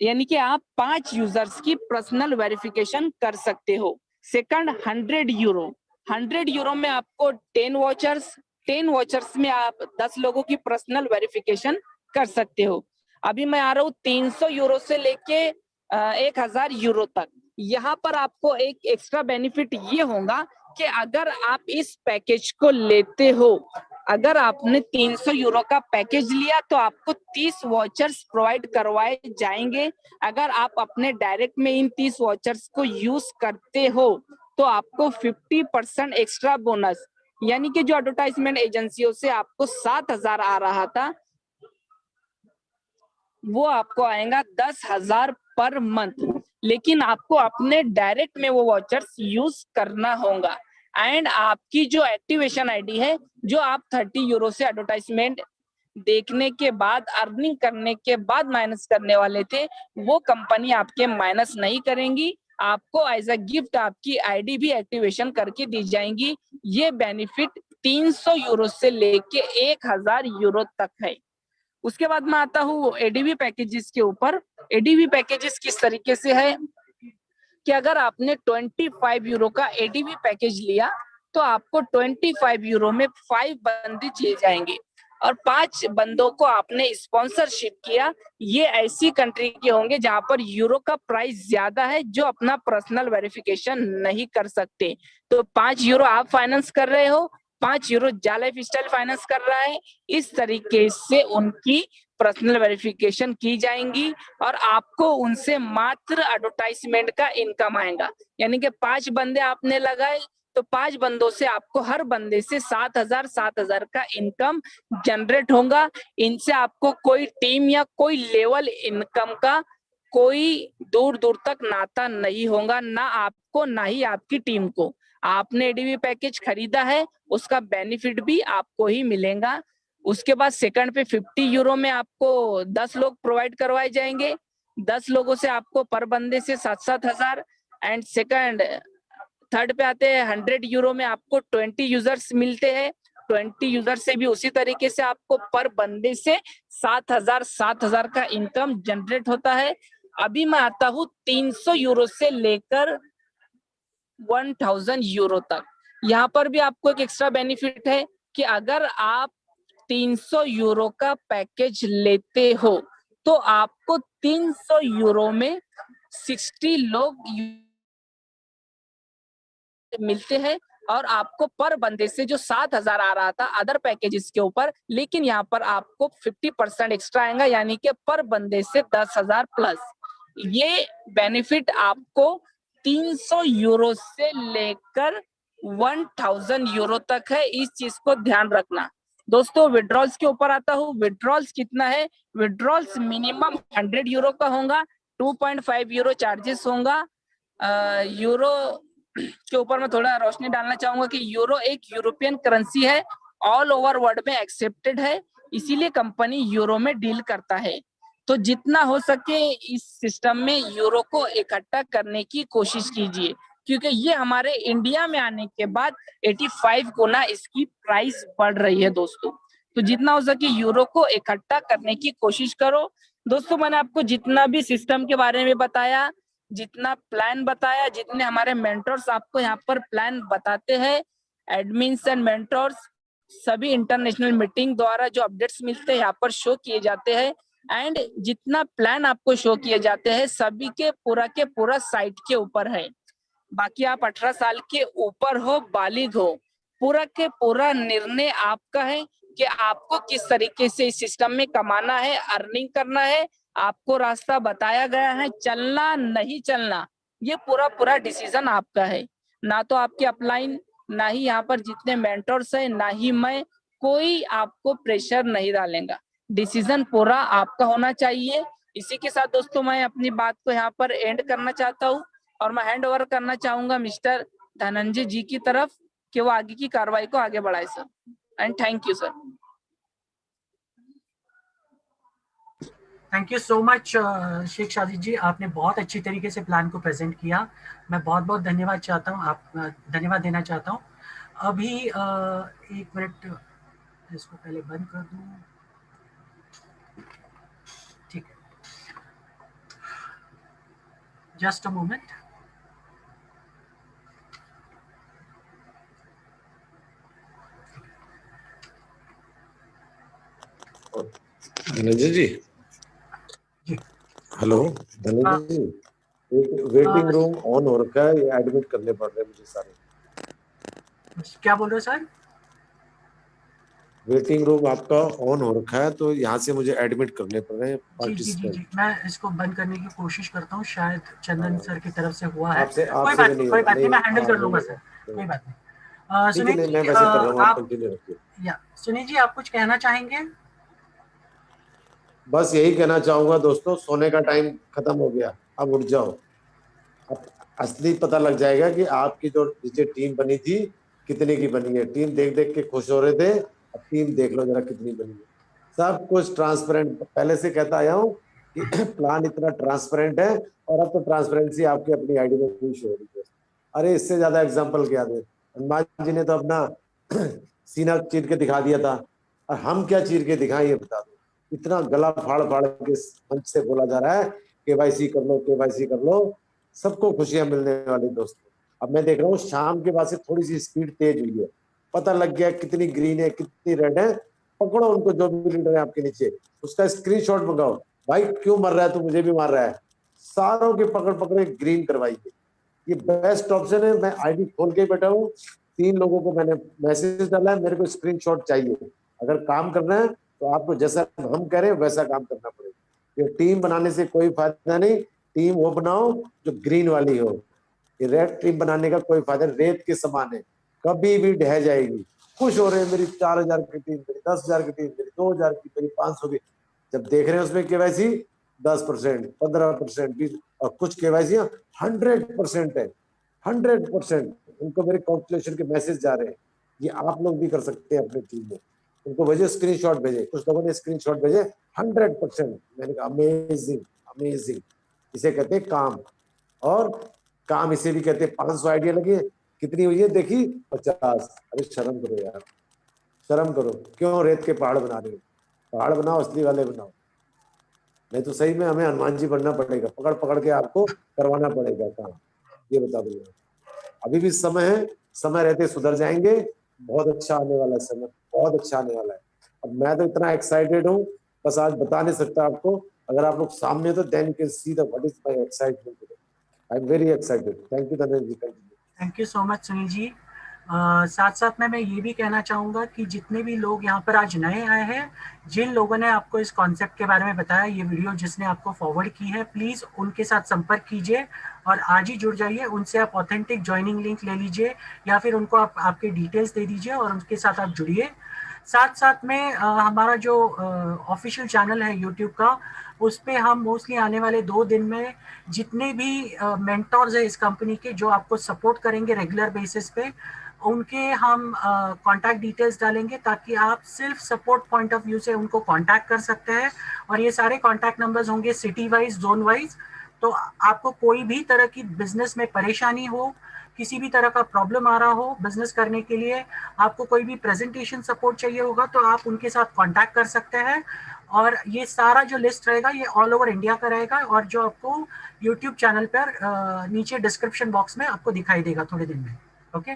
यानी कि आप 5 यूजर्स की पर्सनल वेरिफिकेशन कर सकते हो। सेकंड 100 यूरो में आपको 10 वॉचर्स में आप 10 लोगों की पर्सनल वेरिफिकेशन कर सकते हो। अभी मैं आ रहा हूँ 300 यूरो से लेके 1000 यूरो तक। यहाँ पर आपको एक एक्स्ट्रा बेनिफिट ये होगा कि अगर आप इस पैकेज को लेते हो, अगर आपने 300 यूरो का पैकेज लिया तो आपको 30 वॉचर्स प्रोवाइड करवाए जाएंगे। अगर आप अपने डायरेक्ट में इन 30 वॉचर्स को यूज करते हो तो आपको 50% एक्स्ट्रा बोनस, यानी कि जो एडवर्टाइजमेंट एजेंसियों से आपको 7,000 आ रहा था वो आपको आएगा 10,000 पर मंथ। लेकिन आपको अपने डायरेक्ट में वो वॉचर्स यूज करना होगा एंड आपकी जो एक्टिवेशन आईडी है, जो आप 30 यूरो से एडवर्टाइजमेंट देखने के बाद अर्निंग करने के बाद माइनस करने वाले थे, वो कंपनी आपके माइनस नहीं करेंगी। आपको एज अ गिफ्ट आपकी आईडी भी एक्टिवेशन करके दी जाएंगी। ये बेनिफिट 300 यूरो से लेके 1000 यूरो तक है। उसके बाद मैं आता हूँ एडीवी पैकेजेस के ऊपर। एडीवी पैकेजेस किस तरीके से है कि अगर आपने 25 यूरो का एडीवी पैकेज लिया तो आपको 25 यूरो में 5 बंदे दिए जाएंगे और 5 बंदों को आपने स्पॉन्सरशिप किया। ये ऐसी कंट्री के होंगे जहां पर यूरो का प्राइस ज्यादा है, जो अपना पर्सनल वेरिफिकेशन नहीं कर सकते। तो 5 यूरो आप फाइनेंस कर रहे हो, 5 यूरो जा लाइफ स्टाइल फाइनेंस कर रहा है। इस तरीके से उनकी पर्सनल वेरिफिकेशन की जाएंगी और आपको उनसे मात्र एडवर्टाइजमेंट का इनकम आएगा। यानी कि 5 बंदे आपने लगाए तो 5 बंदों से आपको हर बंदे से 7,000 का इनकम जनरेट होगा। इनसे आपको कोई टीम या कोई लेवल इनकम का कोई दूर दूर तक नाता नहीं होगा, ना आपको ना ही आपकी टीम को। आपने एडीवी पैकेज खरीदा है, उसका बेनिफिट भी आपको ही मिलेगा। उसके बाद सेकंड पे 50 यूरो में आपको 10 लोग प्रोवाइड करवाए जाएंगे। 10 लोगों से आपको पर बंदे से 7,000 एंड थर्ड पे आते हैं 100 यूरो में आपको 20 यूजर्स मिलते हैं। 20 यूजर से भी उसी तरीके से आपको पर बंदे से 7,000 का इनकम जनरेट होता है। अभी मैं आता हूँ 300 यूरो से लेकर 1000 यूरो तक। यहाँ पर भी आपको एक एक्स्ट्रा बेनिफिट है कि अगर आप 300 यूरो का पैकेज लेते हो तो आपको 300 यूरो में 60 लोग मिलते हैं और आपको पर बंदे से जो 7,000 आ रहा था अदर पैकेजेस के ऊपर, लेकिन यहाँ पर आपको 50% एक्स्ट्रा आएगा, यानी कि पर बंदे से 10,000 प्लस। ये बेनिफिट आपको 300 यूरो से लेकर 1000 यूरो तक है। इस चीज को ध्यान रखना। दोस्तों विड्रॉल्स के ऊपर आता हूँ। विड्रॉल्स कितना है? विड्रॉल्स मिनिमम 100 यूरो का होगा, 2.5 यूरो चार्जेस होगा। यूरो के ऊपर मैं थोड़ा रोशनी डालना चाहूंगा कि यूरो एक यूरोपियन करेंसी है, ऑल ओवर वर्ल्ड में एक्सेप्टेड है, इसीलिए कंपनी यूरो में डील करता है। तो जितना हो सके इस सिस्टम में यूरो को इकट्ठा करने की कोशिश कीजिए, क्योंकि ये हमारे इंडिया में आने के बाद 85 गुना इसकी प्राइस बढ़ रही है दोस्तों। तो जितना हो सके यूरो को इकट्ठा करने की कोशिश करो। दोस्तों मैंने आपको जितना भी सिस्टम के बारे में बताया, जितना प्लान बताया, जितने हमारे मेंटर्स आपको यहाँ पर प्लान बताते हैं, एडमिन्स एंड मेंटर्स, सभी इंटरनेशनल मीटिंग द्वारा जो अपडेट्स मिलते हैं यहाँ पर शो किए जाते हैं एंड जितना प्लान आपको शो किए जाते हैं सभी के पूरा साइट के ऊपर है। बाकी आप 18 साल के ऊपर हो, बालिग हो, पूरा के पूरा निर्णय आपका है कि आपको किस तरीके से इस सिस्टम में कमाना है, अर्निंग करना है। आपको रास्ता बताया गया है, चलना नहीं चलना ये पूरा डिसीजन आपका है। ना तो आपके अपलाइन, ना ही यहाँ पर जितने मेंटर्स हैं, ना ही मैं, कोई आपको प्रेशर नहीं डालेगा। डिसीजन पूरा आपका होना चाहिए। इसी के साथ दोस्तों मैं अपनी बात को यहाँ पर एंड करना चाहता हूँ और मैं हैंड ओवर करना चाहूंगा मिस्टर धनंजय जी की तरफ कि वो आगे की कार्रवाई को आगे बढ़ाए sir. And thank you sir. Thank you so much Sheikh शादी जी, आपने बहुत अच्छी तरीके से प्लान को प्रेजेंट किया। मैं बहुत बहुत धन्यवाद चाहता हूँ, धन्यवाद देना चाहता हूँ। अभी 1 मिनट, इसको पहले बंद कर दूँ। ठीक है, just a moment. Dhananjay ji, जी hello Dhananjay ji, waiting room on हो रखा है, ये एडमिट करने पड़ रहे हैं मुझे सारे। क्या बोल रहे हो सर? वेटिंग रूम आपका ऑन हो रखा है, तो यहाँ से मुझे एडमिट करने पड़ रहे हैं जी जी जी पार्टिसिपेंट। जी, मैं इसको बंद करने की कोशिश करता हूँ, शायद चंदन सर की तरफ से हुआ है। आपसे कोई आपसे बात भी नहीं, नहीं कोई होगा, बात नहीं, मैं हैंडल कर नहीं लूंगा होगा, सर, कोई बात नहीं। ठीक है, सुनील मैं जी, वैसे कर रहा हूँ, आप आप कंटिन्यू रखिए। सुनील जी, आप कुछ कहना चाहेंगे? बस यही कहना चाहूंगा दोस्तों, सोने का टाइम खत्म हो गया, अब उठ जाओ। अब असली पता लग जाएगा कि आपकी जो नीचे टीम बनी थी कितने की बनी है। टीम देख देख के खुश हो रहे थे, अब टीम देख लो जरा कितनी बनी है। सब कुछ ट्रांसपेरेंट, पहले से कहता आया हूँ कि प्लान इतना ट्रांसपेरेंट है, और अब तो ट्रांसपेरेंसी आपकी अपनी आईडी में भी शो हो रही है। अरे इससे ज्यादा एग्जाम्पल क्या दे, हनुमान जी ने तो अपना सीना चीर के दिखा दिया था, और हम क्या चीर के दिखाएं ये बता दो। इतना गला फाड़ फाड़ के मंच से बोला जा रहा है केवाईसी कर लो, केवाईसी कर लो, सबको खुशियां मिलने वाली दोस्तों। अब मैं देख रहा हूँ शाम के बाद से थोड़ी सी स्पीड तेज हुई है, पता लग गया कितनी ग्रीन है कितनी रेड है। पकड़ो उनको, जो भी लीडर है आपके नीचे, उसका स्क्रीनशॉट मंगाओ, भाई क्यों मर रहा है, तो मुझे भी मार रहा है, सारों के पकड़ पकड़े ग्रीन करवाइए। ये बेस्ट ऑप्शन है। मैं आईडी खोल के बैठा हूँ, 3 लोगों को मैंने मैसेज डाला है, मेरे को स्क्रीनशॉट चाहिए। अगर काम करना है तो आपको जैसा हम कह रहे हैं वैसा काम करना पड़ेगा। ये टीम बनाने से कोई फायदा नहीं, टीम वो बनाओ जो ग्रीन वाली हो। ये रेड टीम बनाने का कोई फायदा, रेत के समान है, कभी भी ढह जाएगी। खुश हो रहे हैं, मेरी 4000 की टीम, मेरी 10,000 की टीम, मेरी 2000 की, मेरी 500 की। जब देख रहे हैं उसमें केवाईसी 10%, 15%, 20, और कुछ केवाईसी 100% है, 100%। उनको मेरे कैलकुलेशन के मैसेज जा रहे हैं। ये आप लोग भी कर सकते हैं अपनी टीम में। उनको भेजे स्क्रीनशॉट, भेजे, कुछ लोगों ने स्क्रीनशॉट भेजे 100%। मैंने कहा अमेजिंग, अमेजिंग। इसे कहते हैं काम, और काम इसे भी कहते हैं। 500 आइडिया लगी, कितनी हुई है देखी, 50। अरे शर्म करो यार, शर्म करो, क्यों रेत के पहाड़ बना रहे हो? पहाड़ बनाओ, असली वाले बनाओ, नहीं तो सही में हमें हनुमान जी बनना पड़ेगा, पकड़ पकड़ के आपको करवाना पड़ेगा काम। ये बता दूंगा, अभी भी समय है, समय रहते सुधर जाएंगे। बहुत अच्छा आने वाला है समय, बहुत अच्छा आने वाला है। अब मैं तो इतना एक्साइटेड हूँ, बस आज बता नहीं सकता आपको। अगर आप लोग सामने हो तो then you can see the what is my excitement today. I am very excited. Thank you Dhananjay ji. Thank you so much Sunil ji. साथ साथ में मैं ये भी कहना चाहूँगा कि जितने भी लोग यहाँ पर आज नए आए हैं, जिन लोगों ने आपको इस कॉन्सेप्ट के बारे में बताया, ये वीडियो जिसने आपको फॉरवर्ड की है, प्लीज़ उनके साथ संपर्क कीजिए और आज ही जुड़ जाइए। उनसे आप ऑथेंटिक ज्वाइनिंग लिंक ले लीजिए, या फिर उनको आप आपके डिटेल्स दे दीजिए और उनके साथ आप जुड़िए। साथ साथ में हमारा जो ऑफिशियल चैनल है यूट्यूब का, उस पर हम मोस्टली आने वाले 2 दिन में जितने भी मेंटोर्स है इस कंपनी के, जो आपको सपोर्ट करेंगे रेगुलर बेसिस पे, उनके हम कांटेक्ट डिटेल्स डालेंगे, ताकि आप सिर्फ सपोर्ट पॉइंट ऑफ व्यू से उनको कांटेक्ट कर सकते हैं। और ये सारे कांटेक्ट नंबर्स होंगे सिटी वाइज, जोन वाइज। तो आपको कोई भी तरह की बिजनेस में परेशानी हो, किसी भी तरह का प्रॉब्लम आ रहा हो बिजनेस करने के लिए, आपको कोई भी प्रेजेंटेशन सपोर्ट चाहिए होगा, तो आप उनके साथ कांटेक्ट कर सकते हैं। और ये सारा जो लिस्ट रहेगा ये ऑल ओवर इंडिया का रहेगा, और जो आपको यूट्यूब चैनल पर नीचे डिस्क्रिप्शन बॉक्स में आपको दिखाई देगा थोड़े दिन में। ओके।